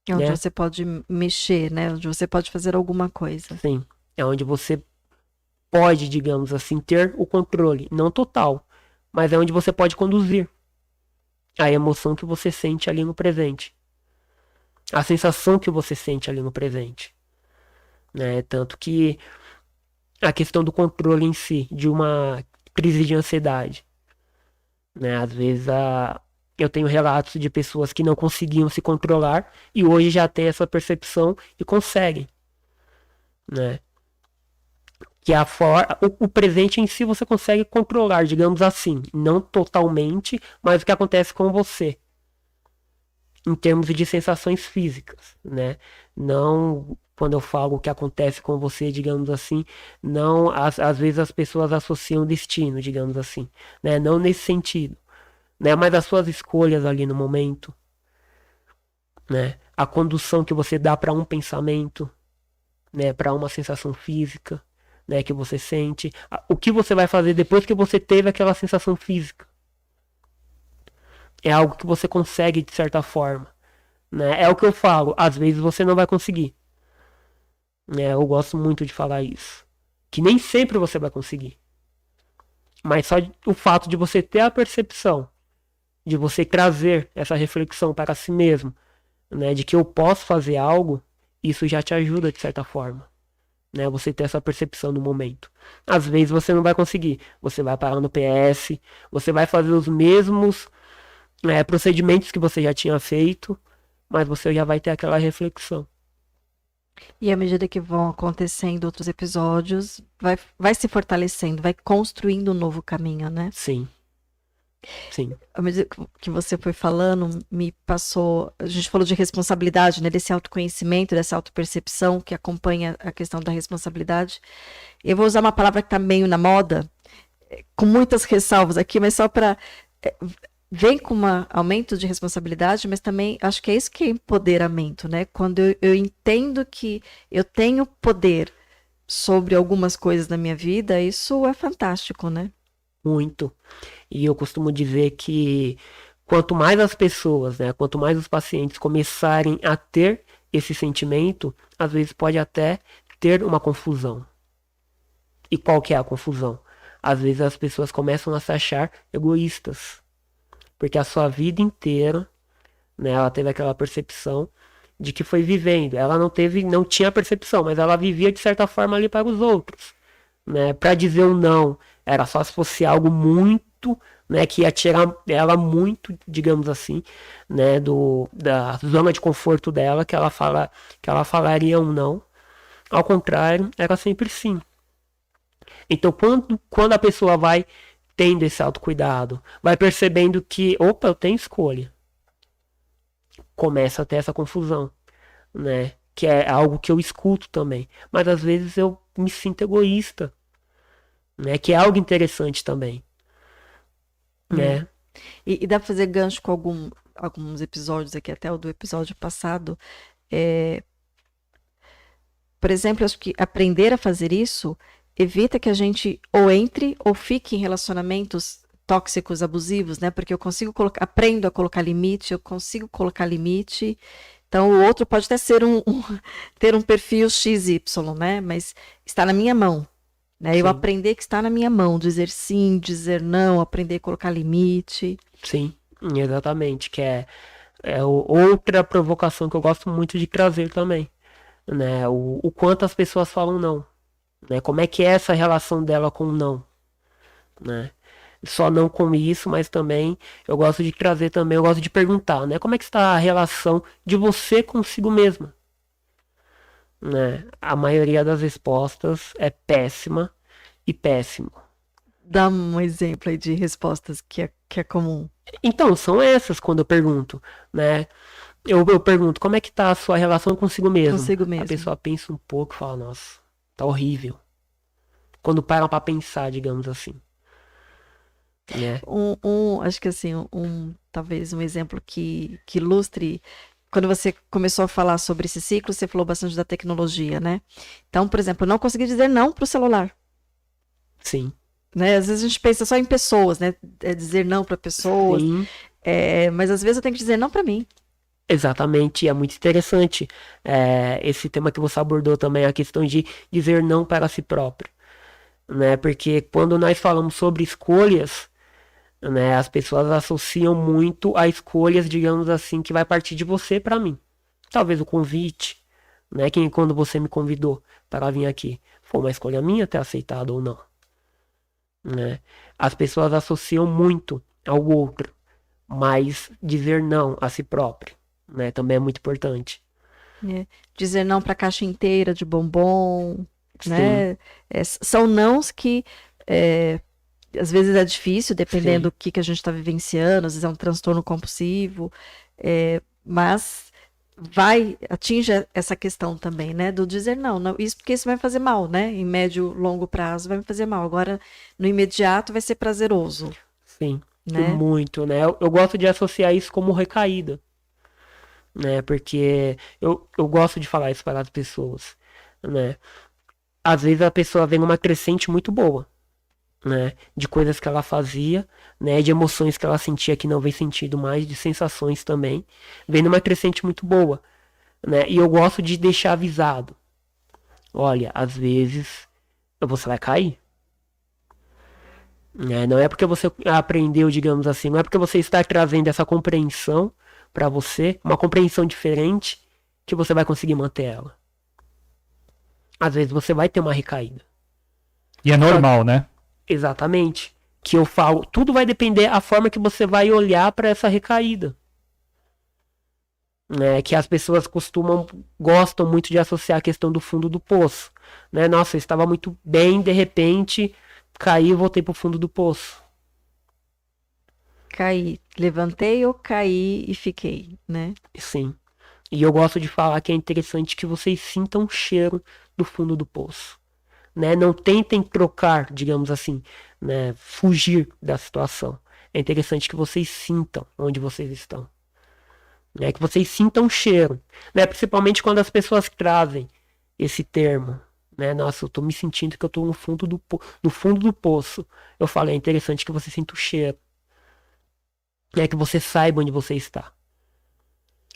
É onde né? você pode mexer, né? Onde você pode fazer alguma coisa. Sim. É onde você pode, digamos assim, ter o controle. Não total, mas é onde você pode conduzir a emoção que você sente ali no presente. A sensação que você sente ali no presente. Né? Tanto que a questão do controle em si, de uma crise de ansiedade. Né? Às vezes eu tenho relatos de pessoas que não conseguiam se controlar e hoje já tem essa percepção e conseguem. Né? Que o presente em si você consegue controlar, digamos assim. Não totalmente, mas o que acontece com você. Em termos de sensações físicas, né? Não, quando eu falo o que acontece com você, digamos assim, não, às vezes as pessoas associam destino, digamos assim, né? Não nesse sentido, né? Mas as suas escolhas ali no momento, né? A condução que você dá para um pensamento, né? Para uma sensação física, né, que você sente, o que você vai fazer depois que você teve aquela sensação física. É algo que você consegue de certa forma. Né? É o que eu falo, às vezes você não vai conseguir. Né? Eu gosto muito de falar isso. Que nem sempre você vai conseguir. Mas só o fato de você ter a percepção, de você trazer essa reflexão para si mesmo, né, de que eu posso fazer algo, isso já te ajuda de certa forma. Né, você ter essa percepção no momento. Às vezes você não vai conseguir. Você vai parar no PS, você vai fazer os mesmos procedimentos que você já tinha feito, mas você já vai ter aquela reflexão. E à medida que vão acontecendo outros episódios, vai se fortalecendo, vai construindo um novo caminho, né? Sim. Sim, À medida que você foi falando, me passou. A gente falou de responsabilidade, né? Desse autoconhecimento, dessa autopercepção que acompanha a questão da responsabilidade. Eu vou usar uma palavra que está meio na moda, com muitas ressalvas aqui, mas só para. Vem com um aumento de responsabilidade, mas também acho que é isso que é empoderamento, né? Quando eu entendo que eu tenho poder sobre algumas coisas da minha vida, isso é fantástico, né? muito. E eu costumo dizer que quanto mais as pessoas, né, quanto mais os pacientes começarem a ter esse sentimento, às vezes pode até ter uma confusão. E qual que é a confusão? Às vezes as pessoas começam a se achar egoístas. Porque a sua vida inteira, né, ela teve aquela percepção de que foi vivendo. Ela não tinha percepção, mas ela vivia de certa forma ali para os outros, né? Para dizer um não, era só se fosse algo muito, né, que ia tirar ela muito, digamos assim, né, da zona de conforto dela, que ela falaria um não. Ao contrário, era sempre sim. Então, quando a pessoa vai tendo esse autocuidado, vai percebendo que, opa, eu tenho escolha, começa a ter essa confusão, né? Que é algo que eu escuto também. Mas às vezes eu me sinto egoísta, né? Que é algo interessante também, né? E dá para fazer gancho com alguns episódios aqui, até o do episódio passado. Por exemplo, acho que aprender a fazer isso evita que a gente ou entre ou fique em relacionamentos tóxicos, abusivos, né? Porque eu consigo aprendo a colocar limite, eu consigo colocar limite. Então, o outro pode até ser ter um perfil XY, né? Mas está na minha mão, né? Eu Sim. aprender que está na minha mão, dizer sim, dizer não, aprender a colocar limite. Sim, exatamente. Que outra provocação que eu gosto muito de trazer também, né? O quanto as pessoas falam não, né? Como é que é essa relação dela com o não, né? Só não com isso, mas também eu gosto de trazer também, eu gosto de perguntar, né? Como é que está a relação de você consigo mesma, né? A maioria das respostas é péssima e péssimo. Dá um exemplo aí de respostas que é comum. Então, são essas quando eu pergunto, né? Eu pergunto, como é que tá a sua relação consigo mesmo? Consigo mesmo. A pessoa pensa um pouco e fala, nossa, tá horrível. Quando para pra pensar, digamos assim. Né? Acho que assim, talvez um exemplo que ilustre. Quando você começou a falar sobre esse ciclo, você falou bastante da tecnologia, né? Então, por exemplo, eu não consegui dizer não para o celular. Sim. Né? Às vezes a gente pensa só em pessoas, né? Dizer não para pessoas. Sim. Mas às vezes eu tenho que dizer não para mim. Exatamente, é muito interessante esse tema que você abordou também, a questão de dizer não para si próprio, né? Porque quando nós falamos sobre escolhas, né, as pessoas associam muito a escolhas, digamos assim, que vai partir de você para mim. Talvez o convite, né? Que quando você me convidou para vir aqui, foi uma escolha minha ter aceitado ou não, né? As pessoas associam muito ao outro, mas dizer não a si próprio, né, também é muito importante. Dizer não para a caixa inteira de bombom, né? São nãos que às vezes é difícil, dependendo do que a gente está vivenciando, às vezes é um transtorno compulsivo, mas atinge essa questão também, né? Do dizer não, isso porque isso vai fazer mal, né? Em médio, longo prazo vai me fazer mal. Agora, no imediato, vai ser prazeroso. Sim, né? Muito, né? Eu gosto de associar isso como recaída, né? Porque eu gosto de falar isso para as pessoas, né? Às vezes a pessoa vem numa crescente muito boa, né? De coisas que ela fazia, né? De emoções que ela sentia que não vem sentindo mais, de sensações também. Vem numa crescente muito boa, né? E eu gosto de deixar avisado. Olha, às vezes você vai cair. Não é porque você aprendeu, digamos assim, não é porque você está trazendo essa compreensão para você, uma compreensão diferente, que você vai conseguir manter ela. Às vezes você vai ter uma recaída. E é normal, né? Exatamente. Que eu falo, tudo vai depender da forma que você vai olhar para essa recaída. Que as pessoas gostam muito de associar a questão do fundo do poço. Nossa, eu estava muito bem, de repente caí e voltei pro fundo do poço. caí. Levantei ou caí e fiquei, né? Sim. E eu gosto de falar que é interessante que vocês sintam o cheiro do fundo do poço. Né? Não tentem trocar, digamos assim, né? Fugir da situação. É interessante que vocês sintam onde vocês estão. Né? Que vocês sintam o cheiro. Né? Principalmente quando as pessoas trazem esse termo. Né? Nossa, eu tô me sentindo que eu tô no fundo do poço. Eu falo, é interessante que você sinta o cheiro. Né? Que você saiba onde você está.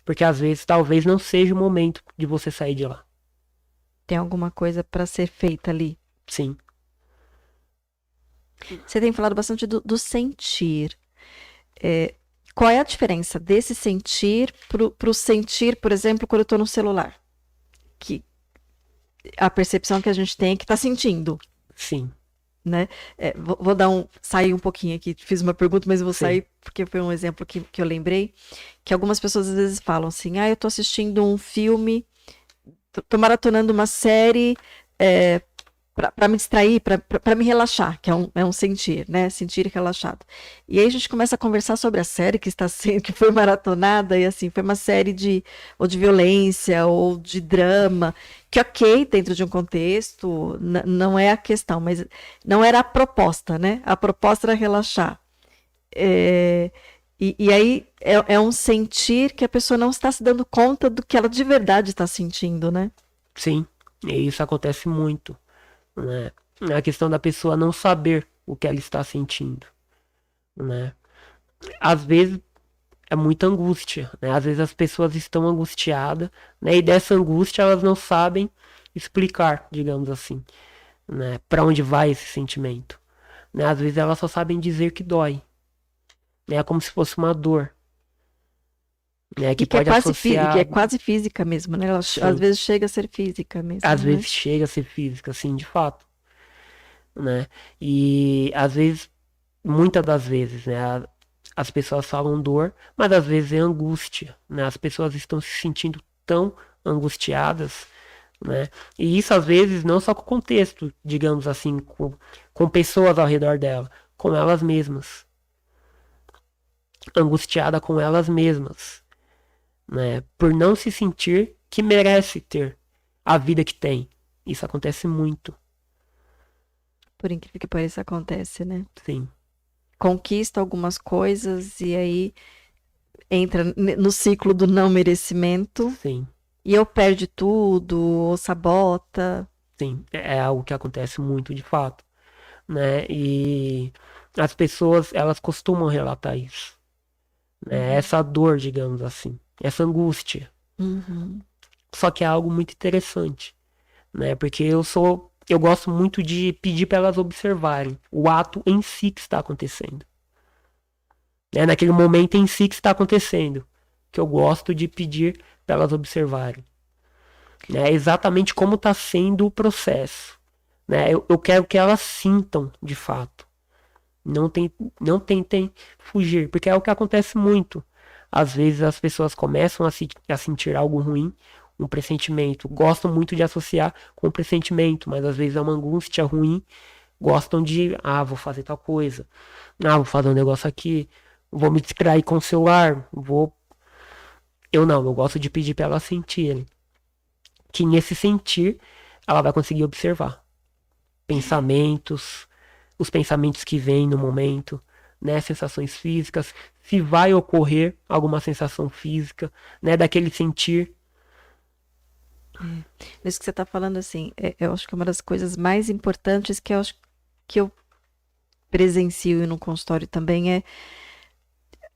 Porque às vezes talvez não seja o momento de você sair de lá. Tem alguma coisa para ser feita ali. Sim. Você tem falado bastante do sentir. Qual é a diferença desse sentir pro sentir, por exemplo, quando eu tô no celular? Que a percepção que a gente tem é que tá sentindo, Sim. né? Vou sair um pouquinho aqui. Fiz uma pergunta, mas eu vou Sim. sair porque foi um exemplo que eu lembrei. Que algumas pessoas às vezes falam assim, eu tô assistindo um filme, tô maratonando uma série para me distrair, para me relaxar, que é um sentir, né? Sentir relaxado. E aí a gente começa a conversar sobre a série que foi maratonada, e assim, foi uma série ou de violência, ou de drama, que ok, dentro de um contexto, não é a questão, mas não era a proposta, né? A proposta era relaxar. E aí é um sentir que a pessoa não está se dando conta do que ela de verdade está sentindo, né? Sim, e isso acontece muito, né? A questão da pessoa não saber o que ela está sentindo, né? Às vezes é muita angústia, né? Às vezes as pessoas estão angustiadas, né? E dessa angústia elas não sabem explicar, digamos assim, né? Para onde vai esse sentimento, né? Às vezes elas só sabem dizer que dói, né? É como se fosse uma dor. Né, que pode associar... que é quase física mesmo, né? Ela, às vezes chega a ser física mesmo. Às né? vezes chega a ser física, sim, de fato. Né? E às vezes, muitas das vezes, né, as pessoas falam dor, mas às vezes é angústia. Né? As pessoas estão se sentindo tão angustiadas, né? E isso às vezes não só com o contexto, digamos assim, com pessoas ao redor dela, com elas mesmas. Angustiada com elas mesmas. Né, por não se sentir que merece ter a vida que tem. Isso acontece muito. Por incrível que pareça, acontece, né? Sim. Conquista algumas coisas e aí entra no ciclo do não merecimento. Sim. E ou perde tudo, ou sabota. Sim, é algo que acontece muito de fato. Né? E as pessoas, elas costumam relatar isso. Né? Essa dor, digamos assim. Essa angústia. Uhum. Só que é algo muito interessante, né? Porque eu gosto muito de pedir para elas observarem o ato em si que está acontecendo. Né? Naquele momento em si que está acontecendo, que eu gosto de pedir para elas observarem. Né? Exatamente como está sendo o processo. Né? Eu quero que elas sintam de fato. Não tentem fugir, porque é o que acontece muito. Às vezes as pessoas começam a sentir algo ruim, um pressentimento. Gostam muito de associar com o pressentimento, mas às vezes é uma angústia ruim. Gostam de, vou fazer tal coisa. Vou fazer um negócio aqui. Vou me distrair com o celular. Eu gosto de pedir para ela sentir. Que nesse sentir, ela vai conseguir observar pensamentos, os pensamentos que vêm no momento. Né, sensações físicas, se vai ocorrer alguma sensação física, né, daquele sentir. Isso que você está falando, assim, eu acho que é uma das coisas mais importantes que eu presencio no consultório também é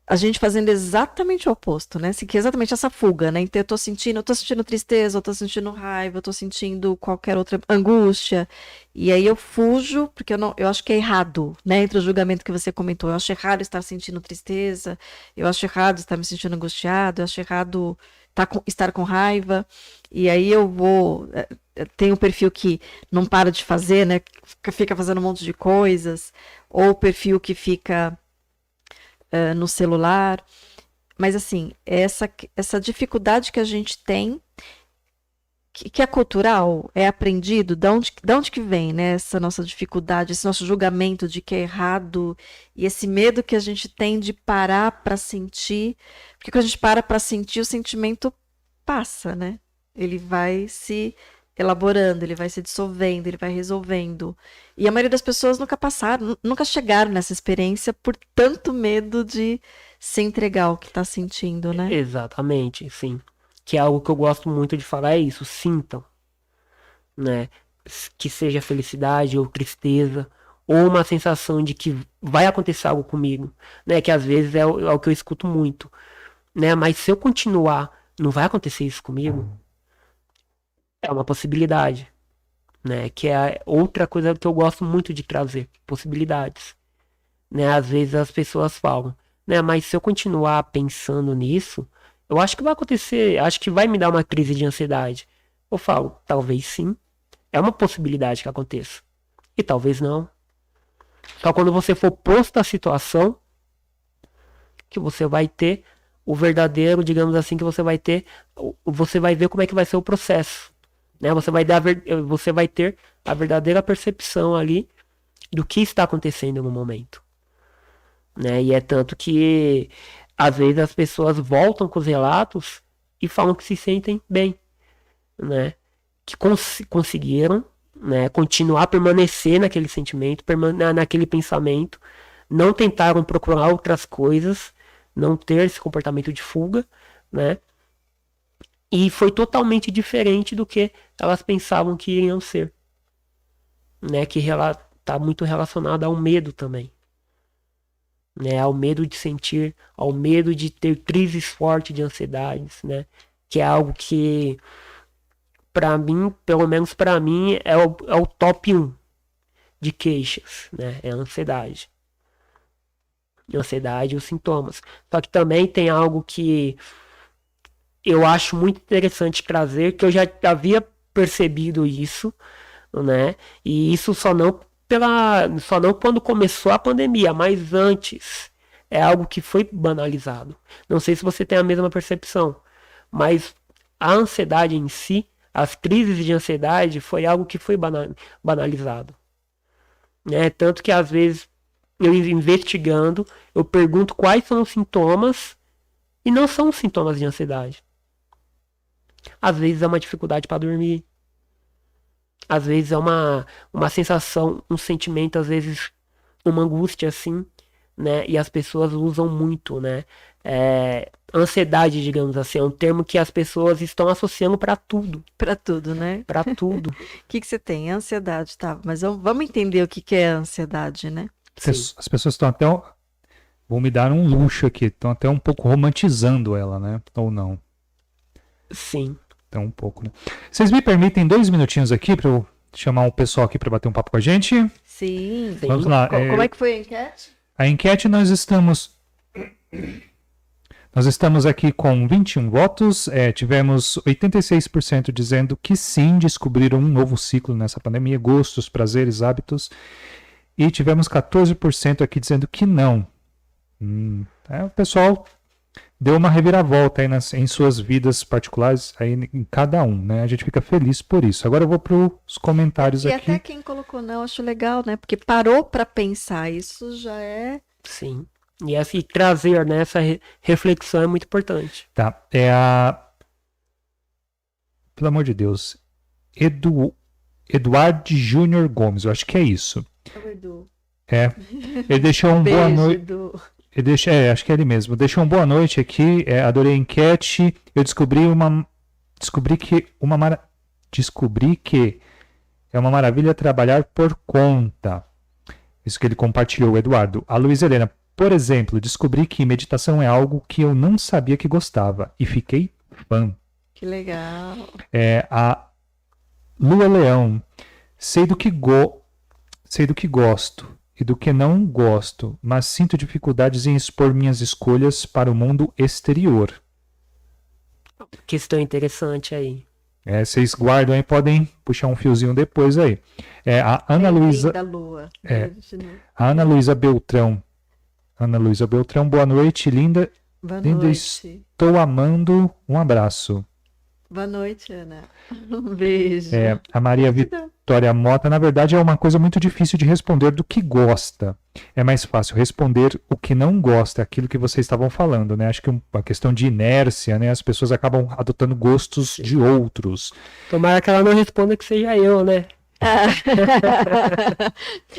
a gente fazendo exatamente o oposto, né? Assim, que é exatamente essa fuga, né? Então eu tô sentindo tristeza, eu tô sentindo raiva, eu tô sentindo qualquer outra angústia. E aí eu fujo, porque eu acho que é errado, né? Entre o julgamento que você comentou, eu acho errado estar sentindo tristeza, eu acho errado estar me sentindo angustiado, eu acho errado estar com raiva. E aí eu tem um perfil que não para de fazer, né? Fica fazendo um monte de coisas, ou o perfil que fica no celular, mas assim, essa dificuldade que a gente tem que é cultural, é aprendido, da onde que vem, né, essa nossa dificuldade, esse nosso julgamento de que é errado e esse medo que a gente tem de parar para sentir, porque quando a gente para sentir, o sentimento passa, né? Ele vai se elaborando, ele vai se dissolvendo, ele vai resolvendo. E a maioria das pessoas nunca passaram, nunca chegaram nessa experiência por tanto medo de se entregar ao que está sentindo, né? Exatamente, sim. Que é algo que eu gosto muito de falar, é isso, sintam, né? Que seja felicidade ou tristeza, ou uma sensação de que vai acontecer algo comigo, né? Que às vezes é o que eu escuto muito, né? Mas se eu continuar, não vai acontecer isso comigo? É uma possibilidade, né? Que é outra coisa que eu gosto muito de trazer, possibilidades, né? Às vezes as pessoas falam, né? Mas se eu continuar pensando nisso, eu acho que vai acontecer, acho que vai me dar uma crise de ansiedade. Eu falo, talvez sim, é uma possibilidade que aconteça. E talvez não. Só quando você for posto à situação, que você vai ter o verdadeiro, digamos assim, que você vai ter, você vai ver como é que vai ser o processo. Né? Você vai ter a verdadeira percepção ali do que está acontecendo no momento. Né? E é tanto que às vezes as pessoas voltam com os relatos e falam que se sentem bem, né? Que conseguiram, né, continuar a permanecer naquele sentimento, naquele pensamento, não tentaram procurar outras coisas, não ter esse comportamento de fuga, né? E foi totalmente diferente do que elas pensavam que iriam ser, né? Que está muito relacionado ao medo também. Né, ao medo de sentir, ao medo de ter crises fortes de ansiedades, né, que é algo que, para mim, pelo menos para mim, é o top 1 de queixas, né, é a ansiedade. A ansiedade e os sintomas. Só que também tem algo que eu acho muito interessante trazer, que eu já havia percebido isso, né, e isso só não quando começou a pandemia, mas antes é algo que foi banalizado. Não sei se você tem a mesma percepção, mas a ansiedade em si, as crises de ansiedade, foi algo que foi banalizado. Né? Tanto que às vezes eu investigando, eu pergunto quais são os sintomas e não são os sintomas de ansiedade. Às vezes é uma dificuldade para dormir. Às vezes é uma sensação, um sentimento, às vezes uma angústia assim, né? E as pessoas usam muito, né? Ansiedade, digamos assim, é um termo que as pessoas estão associando para tudo. Para tudo, né? Para tudo. O que você tem? Ansiedade, tá? Mas vamos entender o que é ansiedade, né? As pessoas estão até... Vou me dar um luxo aqui. Estão até um pouco romantizando ela, né? Ou não? Sim. Então, um pouco, né? Vocês me permitem 2 minutinhos aqui para eu chamar o pessoal aqui para bater um papo com a gente? Sim. Vamos lá. Como é que foi a enquete? A enquete nós estamos aqui com 21 votos. Tivemos 86% dizendo que sim, descobriram um novo ciclo nessa pandemia, gostos, prazeres, hábitos. E tivemos 14% aqui dizendo que não. O pessoal deu uma reviravolta aí em suas vidas particulares, aí em cada um, né? A gente fica feliz por isso. Agora eu vou para os comentários aqui. E até quem colocou não, acho legal, né? Porque parou para pensar, isso já é... Sim. E assim, trazer, né, essa reflexão é muito importante. Tá, pelo amor de Deus, Eduardo Júnior Gomes, eu acho que é isso. Ele deixou um boa noite. Acho que é ele mesmo. Deixou um boa noite aqui. Adorei a enquete. Eu descobri que é uma maravilha trabalhar por conta. Isso que ele compartilhou, Eduardo. A Luiz Helena, por exemplo, descobri que meditação é algo que eu não sabia que gostava e fiquei fã. Que legal. A Lua Leão, sei do que gosto e do que não gosto, mas sinto dificuldades em expor minhas escolhas para o mundo exterior. Questão interessante aí. Vocês guardam aí, podem puxar um fiozinho depois aí. A Ana Luísa. A Ana Luísa Beltrão. Ana Luísa Beltrão, boa noite, linda. Boa linda, noite. Estou amando. Um abraço. Boa noite, Ana. Um beijo. A Maria Vitória Mota, na verdade, é uma coisa muito difícil de responder do que gosta. É mais fácil responder o que não gosta, aquilo que vocês estavam falando, né? Acho que uma questão de inércia, né? As pessoas acabam adotando gostos de outros. Tomara que ela não responda que seja eu, né?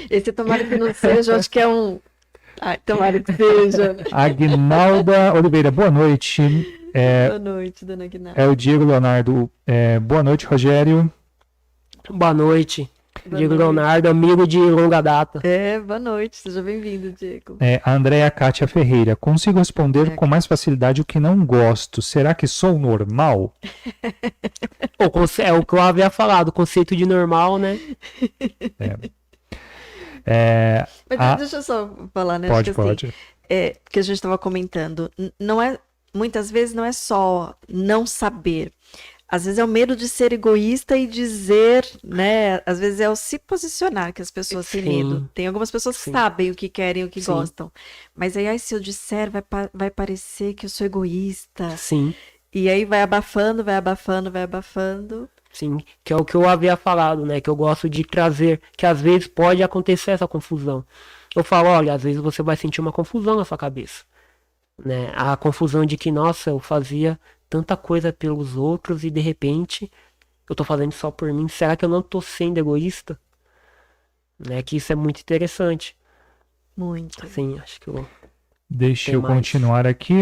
Esse tomara que não seja, eu acho que é um. Ai, tomara que seja. Aguinalda Oliveira, boa noite. Boa noite, dona Aguinalda. É o Diego Leonardo. Boa noite, Rogério. Boa noite. Boa Diego noite. Leonardo, amigo de longa data. Boa noite, seja bem-vindo, Diego. A Andréa Kátia Ferreira, consigo responder com mais facilidade o que não gosto. Será que sou normal? É o que eu havia falado, o conceito de normal, né? Mas deixa eu só falar, né? Pode, Acho que, pode. Que a gente estava comentando, muitas vezes não é só não saber. Às vezes é o medo de ser egoísta e dizer, né? Às vezes é o se posicionar que as pessoas têm medo. Tem algumas pessoas que sabem o que querem, o que gostam. Mas aí, se eu disser, vai parecer que eu sou egoísta. Sim. E aí vai abafando, vai abafando, vai abafando. Sim, que é o que eu havia falado, né? Que eu gosto de trazer, que às vezes pode acontecer essa confusão. Eu falo, olha, às vezes você vai sentir uma confusão na sua cabeça, né? A confusão de que, nossa, eu fazia tanta coisa pelos outros e de repente eu tô fazendo só por mim. Será que eu não tô sendo egoísta? Né? Que isso é muito interessante. Muito. Sim, acho que eu... Deixa eu continuar aqui.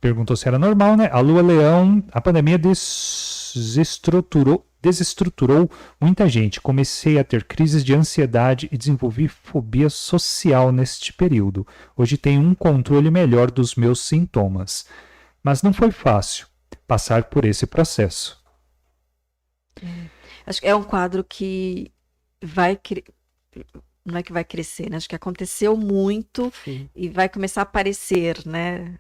Perguntou se era normal, né? A Lua Leão, a pandemia desestruturou muita gente. Comecei a ter crises de ansiedade e desenvolvi fobia social neste período. Hoje tenho um controle melhor dos meus sintomas. Mas não foi fácil passar por esse processo. Acho que é um quadro que vai... Não é que vai crescer, né? Acho que aconteceu muito. Sim. E vai começar a aparecer, né?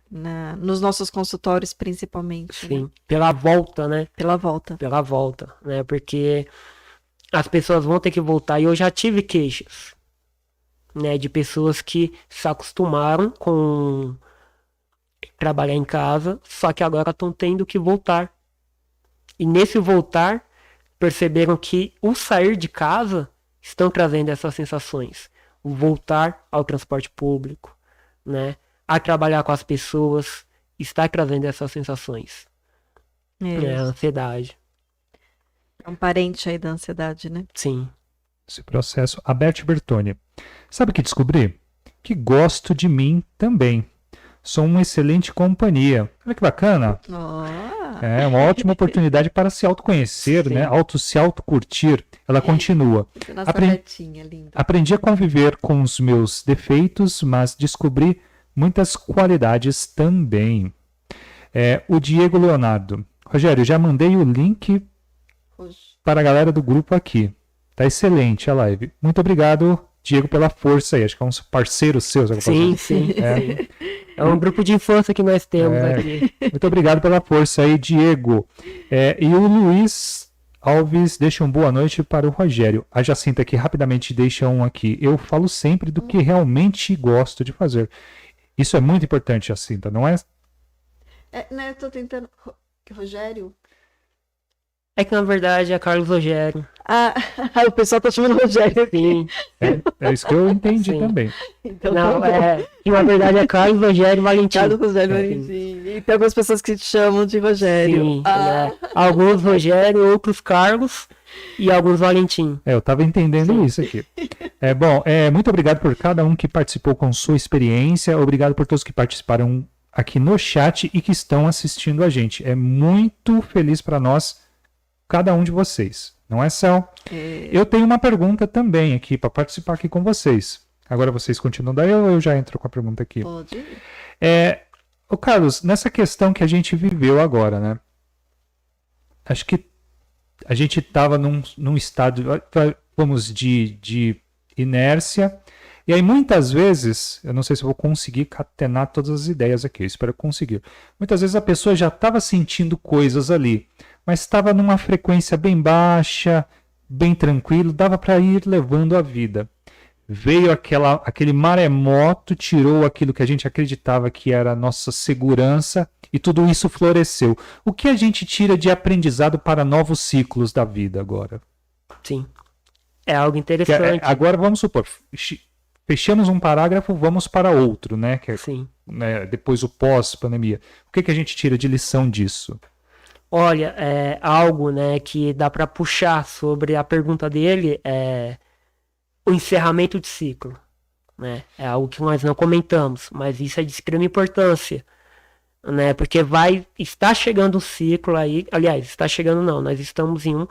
Nos nossos consultórios, principalmente. Sim, né? Pela volta, né? Pela volta, né? Porque as pessoas vão ter que voltar. E eu já tive queixas, né? De pessoas que se acostumaram com trabalhar em casa, só que agora estão tendo que voltar. E nesse voltar, perceberam que o sair de casa estão trazendo essas sensações. O voltar ao transporte público, né? A trabalhar com as pessoas, está trazendo essas sensações. A ansiedade. É um parente aí da ansiedade, né? Sim. Esse processo. A Beth Bertoni. Sabe o que descobri? Que gosto de mim também. Sou uma excelente companhia. Olha que bacana. É uma ótima oportunidade para se autoconhecer, né? Se autocurtir. Ela continua. Nossa netinha linda. Aprendi a conviver com os meus defeitos, mas descobri muitas qualidades também. O Diego Leonardo. Rogério, já mandei o link para a galera do grupo aqui. Tá excelente a live. Muito obrigado, Diego, pela força aí. Acho que é um parceiro seu. Sim. É um grupo de infância que nós temos aqui. Muito obrigado pela força aí, Diego. E o Luiz Alves deixa um boa noite para o Rogério. A Jacinta aqui rapidamente deixa um aqui. Eu falo sempre do que realmente gosto de fazer. Isso é muito importante, Jacinta, não é? Né, eu tô tentando... Rogério? É que na verdade é Carlos Rogério. O pessoal tá chamando Rogério. Sim. É isso que eu entendi também. Então, não, que na verdade é Carlos Rogério Valentim. Carlos Rogério Valentim. E tem algumas pessoas que te chamam de Rogério. Sim, alguns Rogério, outros Carlos e alguns Valentim. Eu tava entendendo isso aqui. Bom, muito obrigado por cada um que participou com sua experiência. Obrigado por todos que participaram aqui no chat e que estão assistindo a gente. É muito feliz para nós, cada um de vocês. Não é, Céu? Eu tenho uma pergunta também aqui para participar aqui com vocês. Agora vocês continuam daí ou eu já entro com a pergunta aqui? Pode. Carlos, nessa questão que a gente viveu agora, né? Acho que a gente estava num estado, vamos, de inércia. E aí muitas vezes, eu não sei se eu vou conseguir catenar todas as ideias aqui, eu espero conseguir. Muitas vezes a pessoa já estava sentindo coisas ali, mas estava numa frequência bem baixa, bem tranquilo, dava para ir levando a vida. veio aquele maremoto, tirou aquilo que a gente acreditava que era a nossa segurança e tudo isso floresceu. O que a gente tira de aprendizado para novos ciclos da vida agora? Sim. É algo interessante. Agora vamos supor, fechamos um parágrafo, vamos para outro, né? Sim. Né, depois o pós-pandemia. O que a gente tira de lição disso? Olha, é algo, né, que dá para puxar sobre a pergunta dele, é o encerramento de ciclo, né? É algo que nós não comentamos, mas isso é de extrema importância, né? Porque está chegando um ciclo aí, aliás, está chegando não, nós estamos em um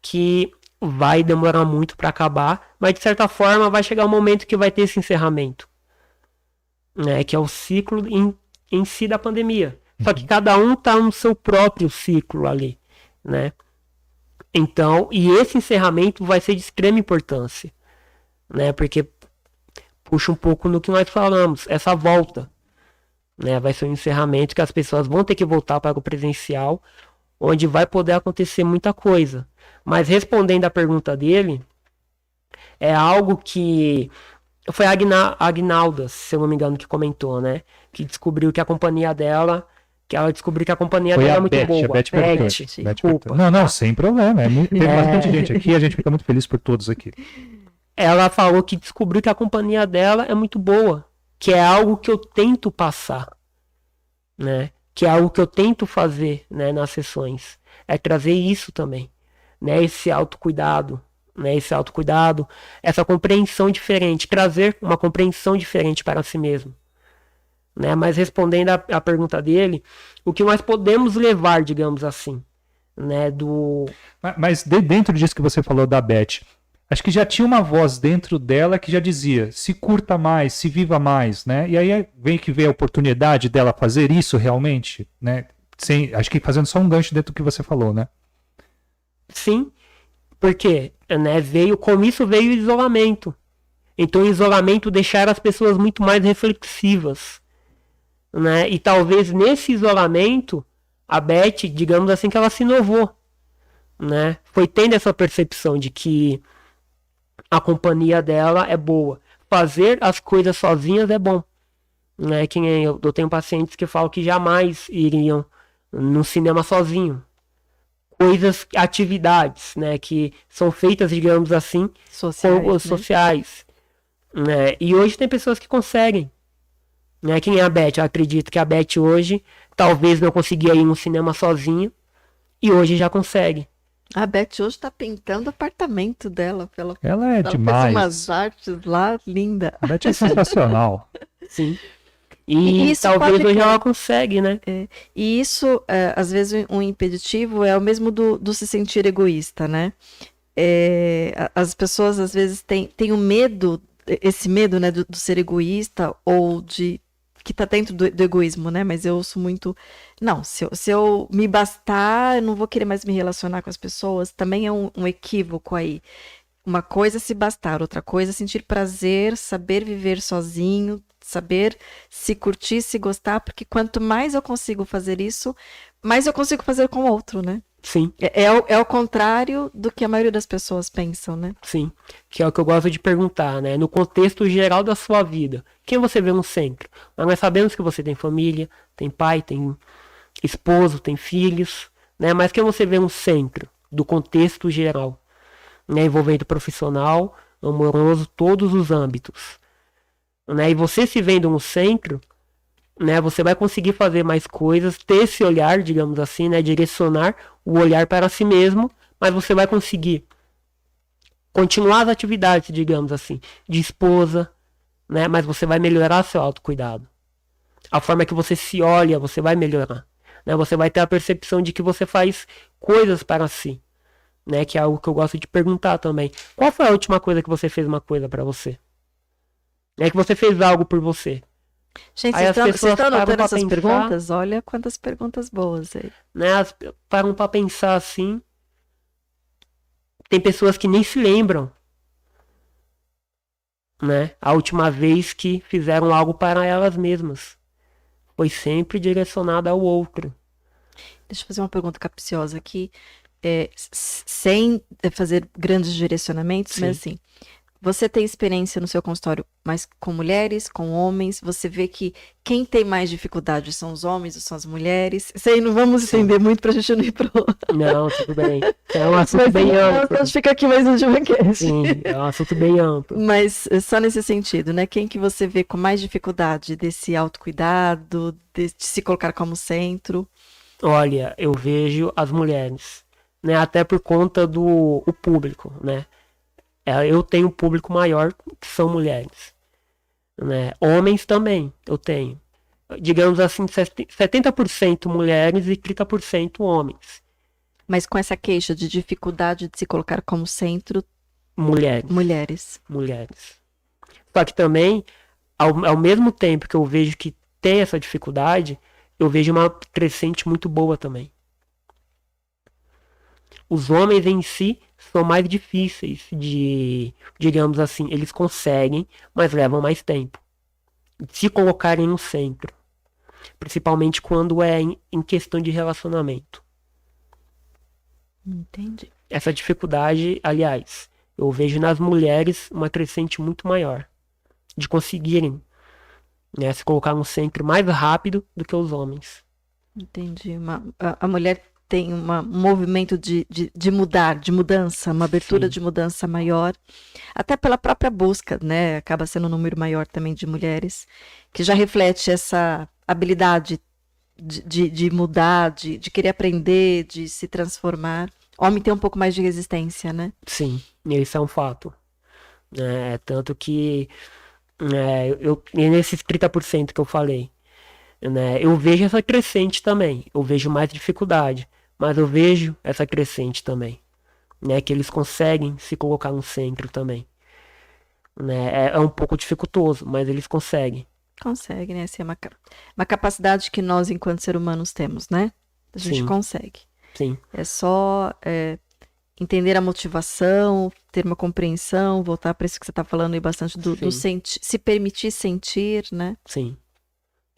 que vai demorar muito para acabar, mas de certa forma vai chegar um momento que vai ter esse encerramento, né? Que é o ciclo em si da pandemia. Só que cada um está no seu próprio ciclo ali, né? Então, e esse encerramento vai ser de extrema importância, né? Porque puxa um pouco no que nós falamos, essa volta, né? Vai ser um encerramento que as pessoas vão ter que voltar para o presencial, onde vai poder acontecer muita coisa. Mas respondendo a pergunta dele, é algo que foi a Agnalda, se eu não me engano, que comentou, né? Que descobriu que a companhia dela, que ela descobriu que a companhia dela é muito boa. A Beth desculpa. Não, sem problema. Tem bastante gente aqui, a gente fica muito feliz por todos aqui. Ela falou que descobriu que a companhia dela é muito boa, que é algo que eu tento passar, né? Que é algo que eu tento fazer, né, nas sessões. É trazer isso também, né? Esse autocuidado, né? Esse autocuidado, essa compreensão diferente, trazer uma compreensão diferente para si mesmo, né? Mas respondendo a pergunta dele, o que nós podemos levar, digamos assim, né? Mas dentro disso que você falou da Beth, acho que já tinha uma voz dentro dela que já dizia, se curta mais, se viva mais, né? E aí vem a oportunidade dela fazer isso realmente, né? Acho que fazendo só um gancho dentro do que você falou, né? Sim, porque, né, com isso veio o isolamento. Então o isolamento deixar as pessoas muito mais reflexivas, né? E talvez nesse isolamento, a Beth, digamos assim, que ela se inovou, né? Foi tendo essa percepção de que a companhia dela é boa. Fazer as coisas sozinhas é bom, né? Eu tenho pacientes que falam que jamais iriam no cinema sozinho. Atividades, né? Que são feitas, digamos assim, sociais, né? E hoje tem pessoas que conseguem, né? Quem é a Beth? Eu acredito que a Beth hoje talvez não conseguia ir no cinema sozinha e hoje já consegue. A Beth hoje está pintando o apartamento dela. Ela é demais. Fez umas artes lá, linda. A Beth é sensacional. Sim. E isso talvez hoje ela consegue, né? E isso, às vezes, um impeditivo é o mesmo do se sentir egoísta, né? As pessoas, às vezes, têm o medo, esse medo, né, do ser egoísta ou que está dentro do egoísmo, né? Mas eu ouço muito... Não, se eu me bastar, eu não vou querer mais me relacionar com as pessoas. Também é um equívoco aí. Uma coisa é se bastar, outra coisa é sentir prazer, saber viver sozinho, saber se curtir, se gostar, porque quanto mais eu consigo fazer isso, mais eu consigo fazer com o outro, né? Sim. É o contrário do que a maioria das pessoas pensam, né? Sim, que é o que eu gosto de perguntar, né? No contexto geral da sua vida, quem você vê no centro? Mas nós sabemos que você tem família, tem pai, tem esposo, tem filhos, né? Mas quem você vê no centro do contexto geral, né? Envolvendo profissional, amoroso, todos os âmbitos, né? E você se vendo no centro, né? Você vai conseguir fazer mais coisas, ter esse olhar, digamos assim, né? Direcionar o olhar para si mesmo, mas você vai conseguir continuar as atividades, digamos assim, de esposa, né? Mas você vai melhorar seu autocuidado. A forma que você se olha, você vai melhorar, né? Você vai ter a percepção de que você faz coisas para si, né? Que é algo que eu gosto de perguntar também. Qual foi a última coisa que você fez uma coisa para você? É que você fez algo por você. Gente, vocês estão anotando essas perguntas? Olha quantas perguntas boas aí. Né? Param para pensar assim. Tem pessoas que nem se lembram, né? A última vez que fizeram algo para elas mesmas. Foi sempre direcionado ao outro. Deixa eu fazer uma pergunta capciosa aqui. Sem fazer grandes direcionamentos, Sim. mas assim, Você tem experiência no seu consultório, mas com mulheres, com homens? Você vê que quem tem mais dificuldade são os homens ou são as mulheres? Isso aí não vamos estender muito pra gente não ir pro... Não, tudo bem. É um assunto Mas bem então, amplo. a gente fica aqui mais um Divancast. Sim, é um assunto bem amplo. Mas só nesse sentido, né? Quem que você vê com mais dificuldade desse autocuidado, de se colocar como centro? Olha, eu vejo as mulheres, né? Até por conta do o público, né? Eu tenho um público maior que são mulheres, né? Homens também eu tenho. Digamos assim, 70% mulheres e 30% homens. Mas com essa queixa de dificuldade de se colocar como centro, Mulheres. mulheres. Só que também, ao mesmo tempo que eu vejo que tem essa dificuldade, eu vejo uma crescente muito boa também. Os homens em si são mais difíceis de, digamos assim, eles conseguem, mas levam mais tempo. Se colocarem no centro. Principalmente quando é em questão de relacionamento. Entendi. Essa dificuldade, aliás, eu vejo nas mulheres uma crescente muito maior. De conseguirem, né, se colocar no centro mais rápido do que os homens. Entendi. A mulher tem um movimento de mudar, de mudança, uma abertura Sim. de mudança maior, até pela própria busca, né? Acaba sendo um número maior também de mulheres, que já reflete essa habilidade de mudar, de querer aprender, de se transformar. Homem tem um pouco mais de resistência, né? Sim, isso é um fato. Tanto que nesses 30% que eu falei, né, eu vejo essa crescente também. Eu vejo mais dificuldade, mas eu vejo essa crescente também. Né, que eles conseguem se colocar no centro também. Né, é um pouco dificultoso, mas eles conseguem. Consegue, né? Assim, é uma capacidade que nós, enquanto seres humanos, temos, né? A gente Sim. consegue. Sim, É só entender a motivação, ter uma compreensão, voltar para isso que você está falando aí bastante do se permitir sentir, né? sim.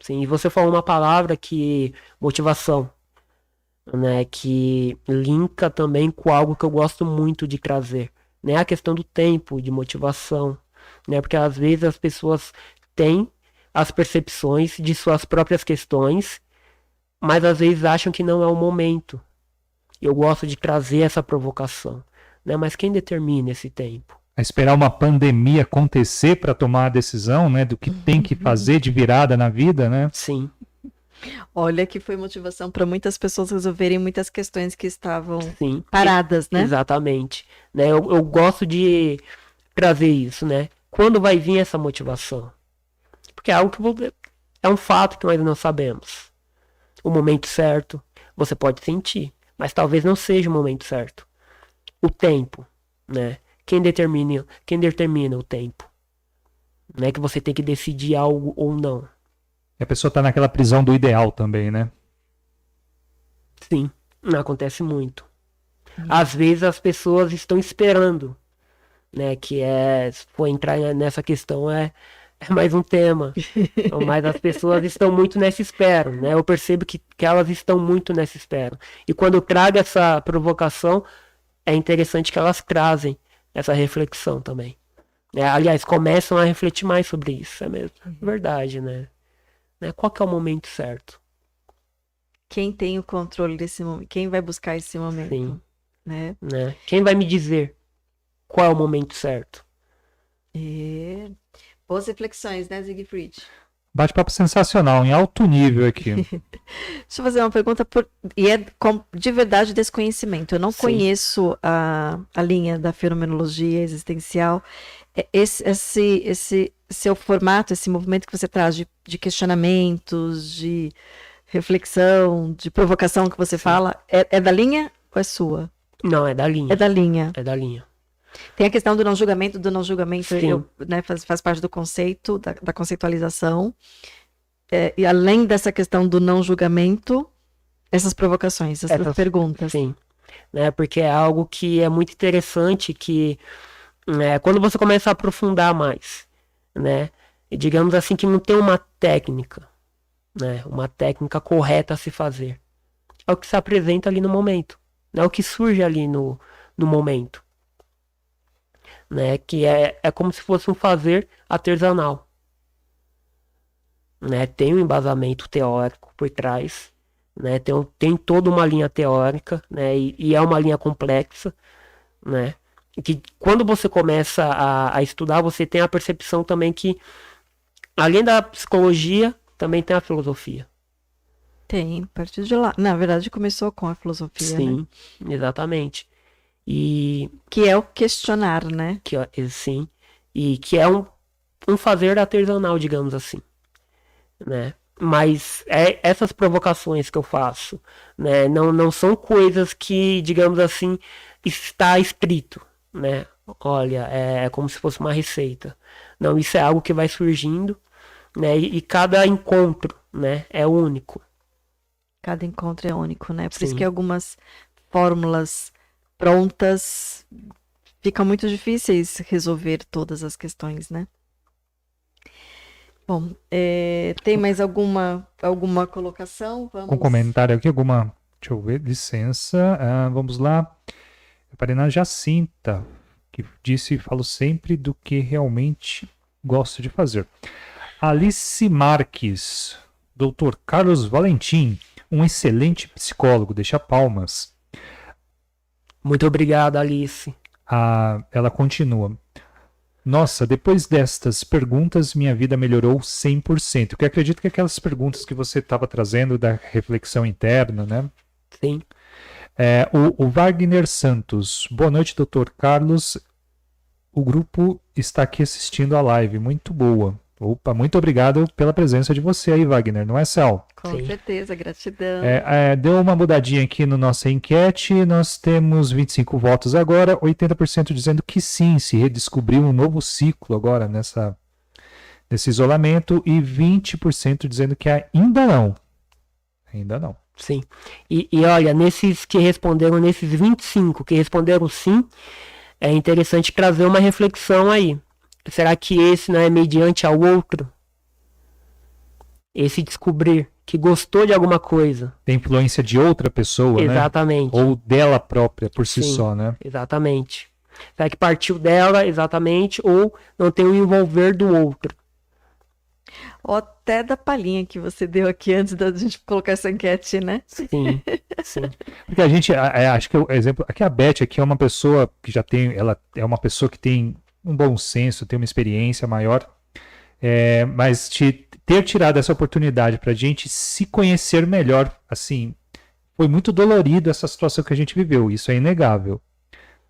Sim, e você falou uma palavra que motivação, né, que linka também com algo que eu gosto muito de trazer, né, a questão do tempo, de motivação, né, porque às vezes as pessoas têm as percepções de suas próprias questões, mas às vezes acham que não é o momento. Eu gosto de trazer essa provocação, né, mas quem determina esse tempo? A esperar uma pandemia acontecer para tomar a decisão, né, do que tem que fazer de virada na vida, né? Sim, Olha que foi motivação para muitas pessoas resolverem muitas questões que estavam sim. paradas, né? Exatamente. Né, eu gosto de trazer isso, né? Quando vai vir essa motivação? Porque é algo que é um fato que nós não sabemos. O momento certo, você pode sentir, mas talvez não seja o momento certo. O tempo, né? Quem determina o tempo? Não é que você tem que decidir algo ou não. E a pessoa tá naquela prisão do ideal também, né? Sim, não acontece muito. Às vezes as pessoas estão esperando, né? Que se for entrar nessa questão é mais um tema. Mas as pessoas estão muito nessa espera, né? Eu percebo que elas estão muito nessa espera. E quando eu trago essa provocação, é interessante que elas trazem essa reflexão também. Aliás, começam a refletir mais sobre isso, é mesmo. Verdade, né? Qual que é o momento certo? Quem tem o controle desse momento? Quem vai buscar esse momento? Sim. Né? Quem vai me dizer qual é o momento certo? Boas reflexões, né, Siegfried? Bate-papo sensacional, em alto nível aqui. Deixa eu fazer uma pergunta, e é de verdade desconhecimento. Eu não conheço a linha da fenomenologia existencial. Esse seu formato, esse movimento que você traz de questionamentos, de reflexão, de provocação que você fala, é da linha ou é sua? Não, é da linha. É da linha. É da linha. Tem a questão do não julgamento, Sim. né, faz parte do conceito, da conceitualização. E além dessa questão do não julgamento, essas provocações, essas perguntas. Sim, porque é algo que é muito interessante, que quando você começa a aprofundar mais, né, digamos assim que não tem uma técnica, né, uma técnica correta a se fazer. É o que se apresenta ali no momento, é o que surge ali no momento. né? Que é como se fosse um fazer artesanal. Né? Tem um embasamento teórico por trás, né? Tem toda uma linha teórica, né? E é uma linha complexa, né? Que quando você começa a estudar, você tem a percepção também que, além da psicologia, também tem a filosofia. Tem, a partir de lá. Na verdade, começou com a filosofia, Sim, né? exatamente. E Que é o questionar, né? sim, e que é um fazer artesanal, digamos assim, né? Mas essas provocações que eu faço, né, não são coisas que, digamos assim, está escrito, né? Olha, é como se fosse uma receita. Não, isso é algo que vai surgindo, né? E cada encontro, né, é único. Cada encontro é único, né? Por isso Sim. que algumas fórmulas prontas fica muito difíceis resolver todas as questões, né? Bom, tem mais alguma colocação? Vamos. Com comentário aqui, alguma. Deixa eu ver, licença. Vamos lá. Eu parei na Jacinta, que disse: falo sempre do que realmente gosto de fazer. Alice Marques, Dr. Carlos Valentim, um excelente psicólogo, deixa palmas. Muito obrigado, Alice. Ela continua. Nossa, depois destas perguntas, minha vida melhorou 100%. Que eu acredito que aquelas perguntas que você estava trazendo da reflexão interna, né? Sim. O Wagner Santos. Boa noite, Dr. Carlos. O grupo está aqui assistindo a live. Muito boa. Opa, muito obrigado pela presença de você aí, Wagner. Não é, Cel? Com Sim. certeza, gratidão. Deu uma mudadinha aqui na nossa enquete. Nós temos 25 votos agora, 80% dizendo que sim, se redescobriu um novo ciclo agora nesse isolamento, e 20% dizendo que ainda não. Ainda não. Sim. E olha, nesses 25 que responderam sim, é interessante trazer uma reflexão aí. Será que esse não é mediante ao outro? Esse descobrir que gostou de alguma coisa. Tem influência de outra pessoa, Exatamente. né? Ou dela própria, por si Sim, só, né? Exatamente. Será que partiu dela, exatamente, ou não tem o envolver do outro? Até da palhinha que você deu aqui antes da gente colocar essa enquete, né? Sim, sim. Porque a gente, acho que o exemplo, aqui a Beth aqui é uma pessoa que já tem, ela é uma pessoa que tem um bom senso, tem uma experiência maior, mas ter tirado essa oportunidade para a gente se conhecer melhor, assim, foi muito dolorido essa situação que a gente viveu, isso é inegável.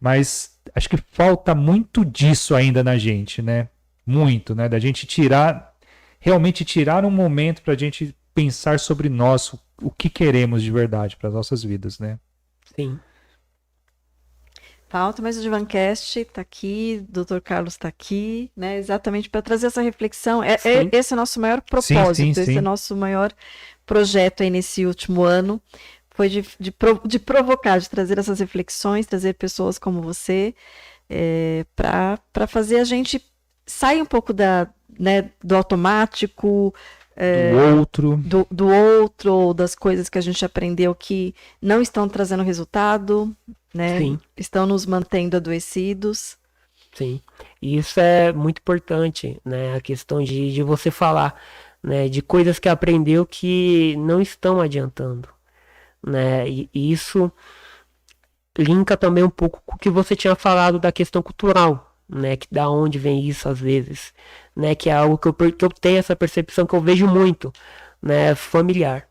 Mas acho que falta muito disso ainda na gente, né? Muito, né? Da gente realmente tirar um momento para a gente pensar sobre nós, o que queremos de verdade para as nossas vidas, né? Sim. Falta, mas o Divancast está aqui, o Dr. Carlos está aqui, né? Exatamente para trazer essa reflexão. Esse é o nosso maior propósito, esse é o nosso maior projeto aí nesse último ano. Foi de provocar, de trazer essas reflexões, trazer pessoas como você, para fazer a gente sair um pouco do automático, do outro, ou das coisas que a gente aprendeu que não estão trazendo resultado, né? Sim. Estão nos mantendo adoecidos. Sim, e isso é muito importante, né? A questão de você falar, né, de coisas que aprendeu que não estão adiantando, né? E isso linka também um pouco com o que você tinha falado da questão cultural, né? Que da onde vem isso às vezes, né? Que é algo que eu tenho essa percepção que eu vejo muito, né? Familiar.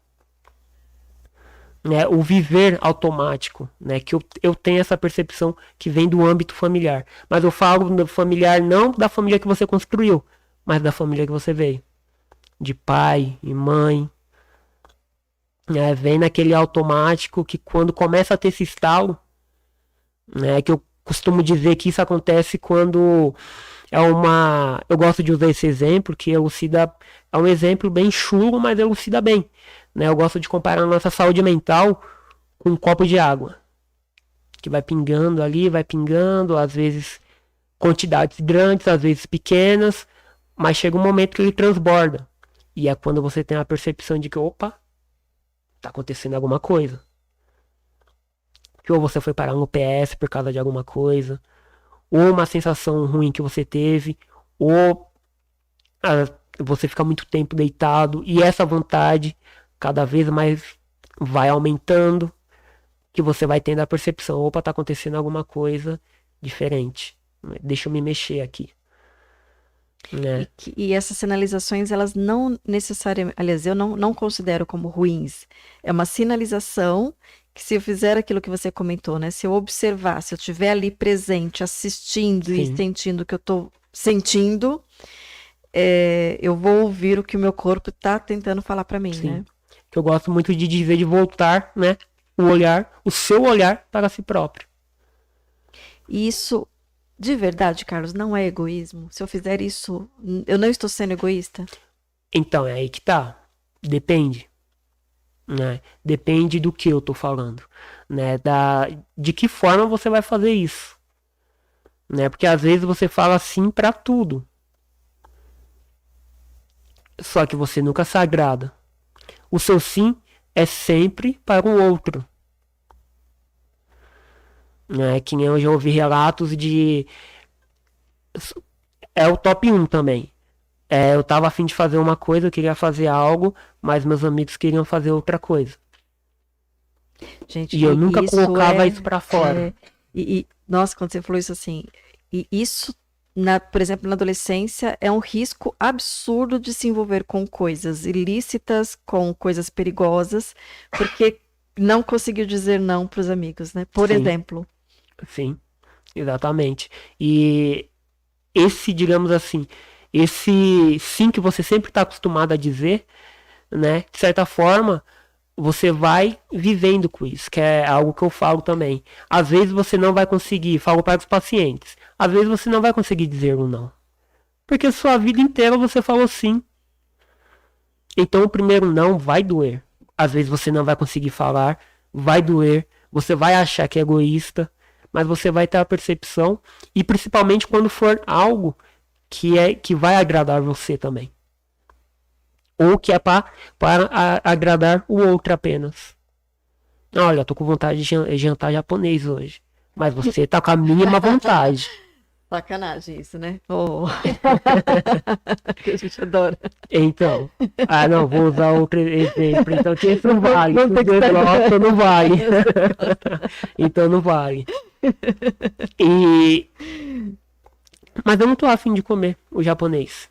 Né, o viver automático, né, que eu tenho essa percepção que vem do âmbito familiar. Mas eu falo do familiar não da família que você construiu, mas da família que você veio. De pai e mãe. Né, vem naquele automático que quando começa a ter esse estalo, né, que eu costumo dizer que isso acontece quando eu gosto de usar esse exemplo, que elucida, é um exemplo bem chulo, mas elucida bem. Né, eu gosto de comparar a nossa saúde mental com um copo de água. Que vai pingando ali, vai pingando, às vezes quantidades grandes, às vezes pequenas, mas chega um momento que ele transborda. E é quando você tem a percepção de que, opa, tá acontecendo alguma coisa. Que ou você foi parar no PS por causa de alguma coisa, ou uma sensação ruim que você teve, ou você fica muito tempo deitado, e essa vontade cada vez mais vai aumentando, que você vai tendo a percepção, opa, tá acontecendo alguma coisa diferente, deixa eu me mexer aqui. Né? E essas sinalizações, elas não necessariamente, aliás, eu não considero como ruins. É uma sinalização que, se eu fizer aquilo que você comentou, né? Se eu observar, se eu estiver ali presente, assistindo e Sim. sentindo o que eu estou sentindo, eu vou ouvir o que o meu corpo está tentando falar para mim, Sim. né? Que eu gosto muito de dizer, de voltar, né? O seu olhar para si próprio. E isso, de verdade, Carlos, não é egoísmo? Se eu fizer isso, eu não estou sendo egoísta? Então, é aí que tá. Depende. Né? Depende do que eu tô falando. Né? De que forma você vai fazer isso. Né? Porque às vezes você fala sim para tudo. Só que você nunca se agrada. O seu sim é sempre para o outro. Né? Que nem eu já ouvi relatos de... É o top 1 também. Eu tava a fim de fazer uma coisa, eu queria fazer algo, mas meus amigos queriam fazer outra coisa. Gente, E eu nunca colocava isso pra fora. Nossa, quando você falou isso assim, e isso, por exemplo, na adolescência, é um risco absurdo de se envolver com coisas ilícitas, com coisas perigosas, porque não conseguiu dizer não para os amigos, né? Por exemplo. Sim, exatamente. E esse, digamos assim, esse sim que você sempre está acostumado a dizer, né? De certa forma, você vai vivendo com isso, que é algo que eu falo também. Às vezes você não vai conseguir, falo para os pacientes, às vezes você não vai conseguir dizer um não. Porque sua vida inteira você falou sim. Então o primeiro não vai doer. Às vezes você não vai conseguir falar, vai doer, você vai achar que é egoísta, mas você vai ter a percepção, e principalmente quando for algo que vai agradar você também. Ou que é para agradar o outro apenas. Olha, tô com vontade de jantar japonês hoje. Mas você tá com a mínima vontade. Sacanagem isso, né? Oh. Que a gente adora. Então. Não, vou usar outro exemplo. Então, que isso não vale. Não tem que gosta, não vale. Então não vale. Mas eu não tô afim de comer o japonês.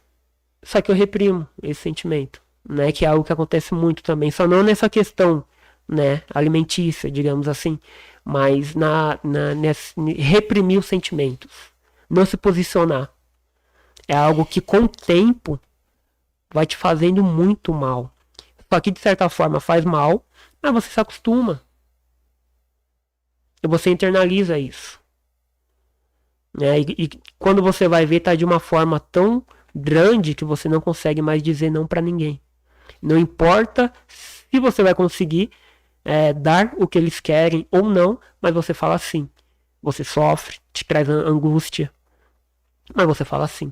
Só que eu reprimo esse sentimento, né? Que é algo que acontece muito também. Só não nessa questão, né? Alimentícia, digamos assim. Mas reprimir os sentimentos. Não se posicionar. É algo que com o tempo vai te fazendo muito mal. Só que de certa forma faz mal, mas você se acostuma. E você internaliza isso. Né? E quando você vai ver, tá de uma forma tão grande que você não consegue mais dizer não para ninguém. Não importa se você vai conseguir dar o que eles querem ou não, mas você fala sim. Você sofre, te traz angústia, mas você fala sim.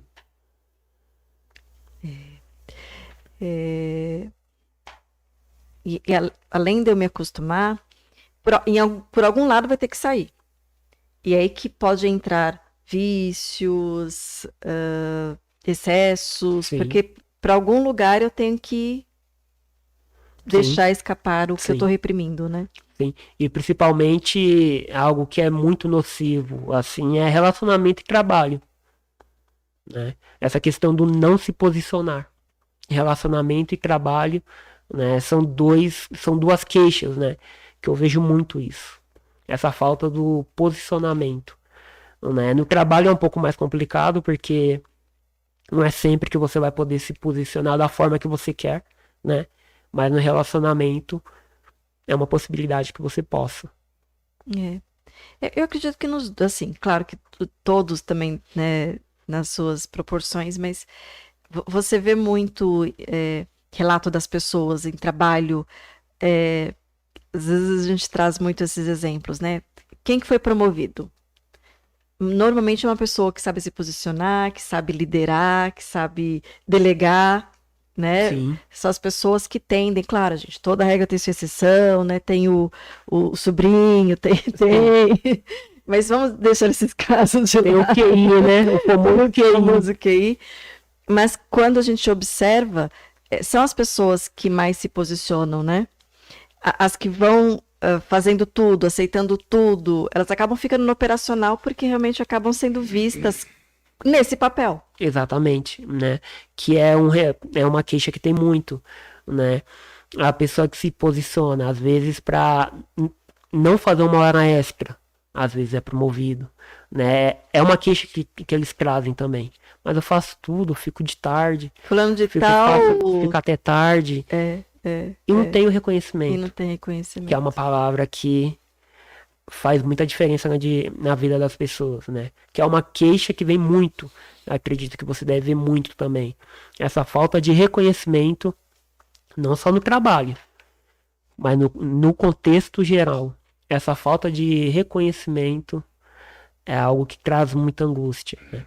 E além de eu me acostumar, por algum lado vai ter que sair. E aí que pode entrar vícios, excessos, Sim. porque para algum lugar eu tenho que deixar escapar o que eu tô reprimindo, né? Sim. E principalmente algo que é muito nocivo, assim, é relacionamento e trabalho. Né? Essa questão do não se posicionar. Relacionamento e trabalho, né? São duas queixas, né? Que eu vejo muito isso. Essa falta do posicionamento. Né? No trabalho é um pouco mais complicado, porque não é sempre que você vai poder se posicionar da forma que você quer, né? Mas no relacionamento é uma possibilidade que você possa. Eu acredito que assim, claro que todos também, né, nas suas proporções, mas você vê muito relato das pessoas em trabalho, às vezes a gente traz muito esses exemplos, né? Quem que foi promovido? Normalmente é uma pessoa que sabe se posicionar, que sabe liderar, que sabe delegar, né? Sim. São as pessoas que tendem, claro, gente, toda regra tem sua exceção, né? Tem o sobrinho, tem Mas vamos deixar esses casos de Tem o lado. QI, né? O famoso QI. Famoso QI. Mas quando a gente observa, são as pessoas que mais se posicionam, né? As que vão fazendo tudo, aceitando tudo, elas acabam ficando no operacional porque realmente acabam sendo vistas nesse papel. Exatamente, né? Que é uma queixa que tem muito, né? A pessoa que se posiciona, às vezes, para não fazer uma hora extra, às vezes é promovido, né? É uma queixa que eles trazem também. Mas eu faço tudo, fico de tarde, Fulano de tal. fico até tarde e não tenho reconhecimento, E não tem reconhecimento. que é uma palavra que faz muita diferença na vida das pessoas, né? Que é uma queixa que vem muito. Acredito que você deve ver muito também. Essa falta de reconhecimento, não só no trabalho, mas no contexto geral. Essa falta de reconhecimento é algo que traz muita angústia, né?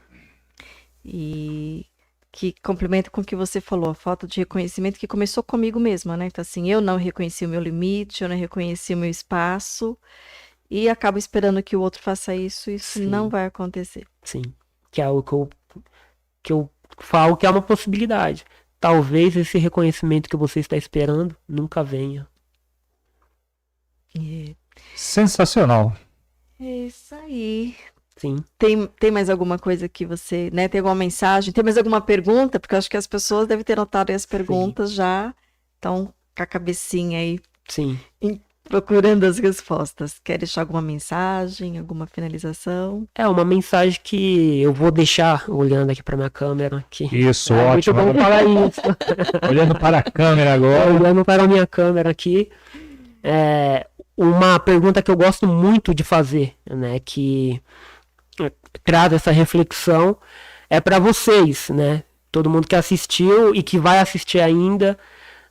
E que complementa com o que você falou, a falta de reconhecimento que começou comigo mesma, né? Então, assim, eu não reconheci o meu limite, eu não reconheci o meu espaço e acabo esperando que o outro faça isso, isso Sim. não vai acontecer. Sim. Que é algo que eu falo que é uma possibilidade. Talvez esse reconhecimento que você está esperando nunca venha. Sensacional. É isso aí. Sim. Tem mais alguma coisa que você, né? Tem alguma mensagem? Tem mais alguma pergunta? Porque eu acho que as pessoas devem ter notado as perguntas já. Estão com a cabecinha aí Sim. procurando as respostas. Quer deixar alguma mensagem, alguma finalização? É uma mensagem que eu vou deixar olhando aqui para minha câmera. Que Isso, é muito ótimo. bom falar isso. Olhando para a câmera agora. Olhando para a minha câmera aqui. Uma pergunta que eu gosto muito de fazer, né? Que traz essa reflexão é para vocês, né? Todo mundo que assistiu e que vai assistir ainda,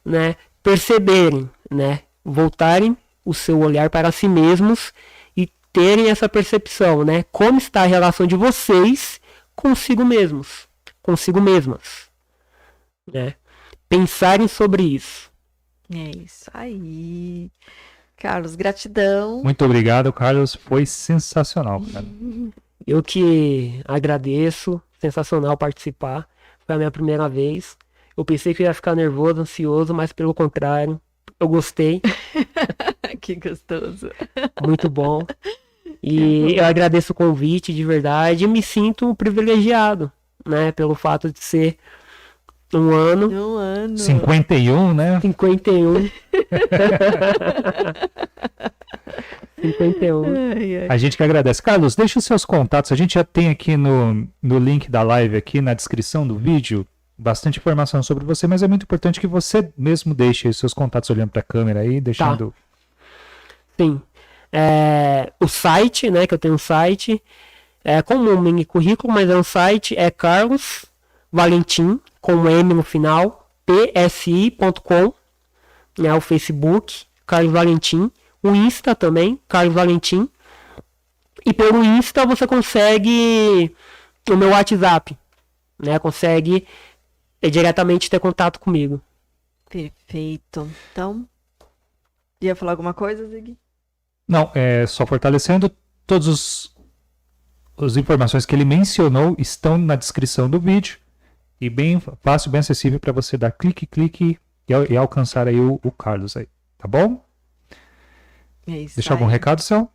né? Perceberem, né? Voltarem o seu olhar para si mesmos e terem essa percepção, né? Como está a relação de vocês consigo mesmos, consigo mesmas, né? Pensarem sobre isso. É isso aí. Carlos, gratidão. Muito obrigado, Carlos. Foi sensacional, cara. Eu que agradeço, sensacional participar. Foi a minha primeira vez. Eu pensei que eu ia ficar nervoso, ansioso, mas pelo contrário, eu gostei. Que gostoso. Muito bom. E eu agradeço o convite de verdade e me sinto privilegiado, né? Pelo fato de ser um ano. Um ano. 51, né? 51. 51. Ai, ai. A gente que agradece. Carlos, deixa os seus contatos. A gente já tem aqui no link da live, aqui na descrição do vídeo, bastante informação sobre você, mas é muito importante que você mesmo deixe os seus contatos olhando para a câmera aí, deixando... Sim. O site, né, que eu tenho um site, como um mini currículo, mas é um site, é Carlos Valentim, com M no final, psi.com, né, o Facebook, Carlos Valentim, o Insta também, Carlos Valentim, e pelo Insta você consegue o meu WhatsApp, né, consegue diretamente ter contato comigo. Perfeito. Então, ia falar alguma coisa, Zig? Não, só fortalecendo, todas as informações que ele mencionou estão na descrição do vídeo e bem fácil, bem acessível para você dar clique e alcançar aí o Carlos aí, tá bom? É isso. Deixar algum recado, Céu?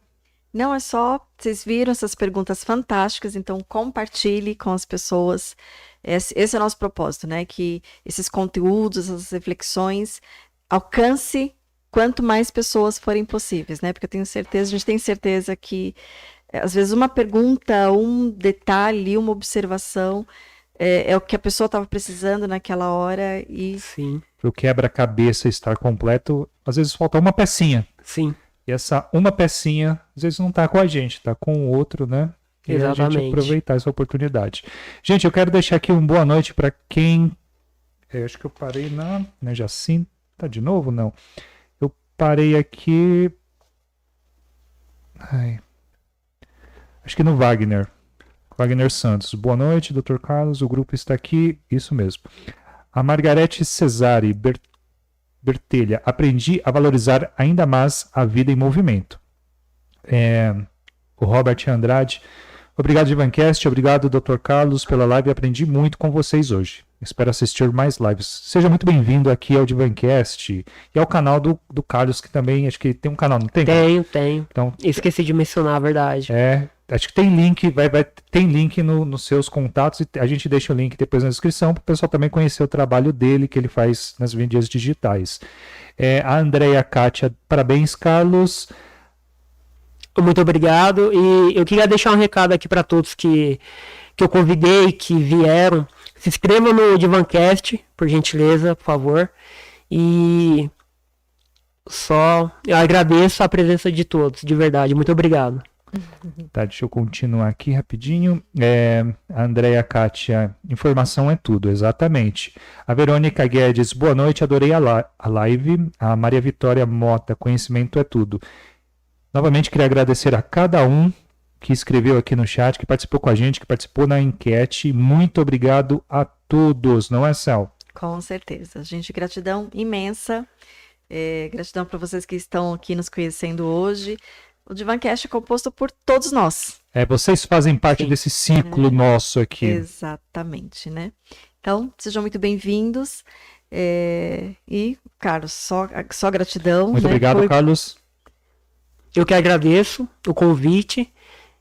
Não, é só, vocês viram essas perguntas fantásticas, então compartilhe com as pessoas. Esse é o nosso propósito, né? Que esses conteúdos, essas reflexões alcance quanto mais pessoas forem possíveis, né? Porque a gente tem certeza que às vezes uma pergunta, um detalhe, uma observação é o que a pessoa estava precisando naquela hora e... Sim. Para o quebra-cabeça estar completo, às vezes falta uma pecinha. Sim. E essa uma pecinha, às vezes não está com a gente, está com o outro, né? E a gente aproveitar essa oportunidade. Gente, eu quero deixar aqui uma boa noite para quem... acho que eu parei na Jacinta de novo, não. Eu parei aqui... acho que no Wagner Santos. Boa noite, Dr. Carlos, o grupo está aqui, isso mesmo. A Margarete Cesare Bertelha, aprendi a valorizar ainda mais a vida em movimento. o Robert Andrade. Obrigado, Divancast. Obrigado, Dr. Carlos, pela live. Aprendi muito com vocês hoje. Espero assistir mais lives. Seja muito bem-vindo aqui ao Divancast e ao canal do Carlos, que também, acho que tem um canal, não tem? Tenho. Então, Esqueci de mencionar a verdade. acho que tem link, tem link nos seus contatos e a gente deixa o link depois na descrição para o pessoal também conhecer o trabalho dele que ele faz nas mídias digitais. A Andréia Kátia, parabéns, Carlos. Muito obrigado. E eu queria deixar um recado aqui para todos que eu convidei, que vieram. Se inscrevam no Divancast, por gentileza, por favor. E eu agradeço a presença de todos, de verdade. Muito obrigado. Tá, deixa eu continuar aqui rapidinho. A Andréia Kátia, informação é tudo, exatamente. A Verônica Guedes, boa noite, adorei a live. A Maria Vitória Mota, conhecimento é tudo. Novamente, queria agradecer a cada um que escreveu aqui no chat, que participou com a gente, que participou na enquete. Muito obrigado a todos, não é, Sal? Com certeza. Gente, gratidão imensa. Gratidão para vocês que estão aqui nos conhecendo hoje. O Divancast é composto por todos nós. Vocês fazem parte desse ciclo nosso aqui. Exatamente, né? Então, sejam muito bem-vindos. E, Carlos, só gratidão. Muito né? obrigado, Carlos. Eu que agradeço o convite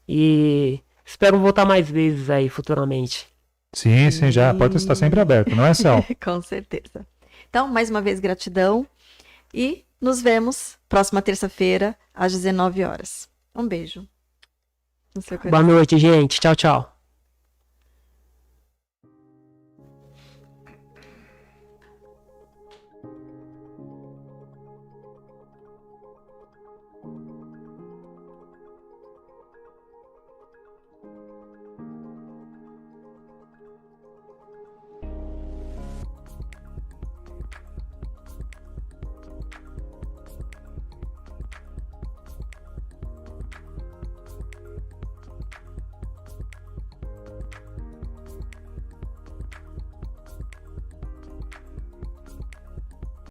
e espero voltar mais vezes aí futuramente. Sim, já. A porta está sempre aberta, não é, Sal? Com certeza. Então, mais uma vez, gratidão e nos vemos próxima terça-feira, às 19 horas. Um beijo. No seu coração. Boa noite, gente. Tchau, tchau.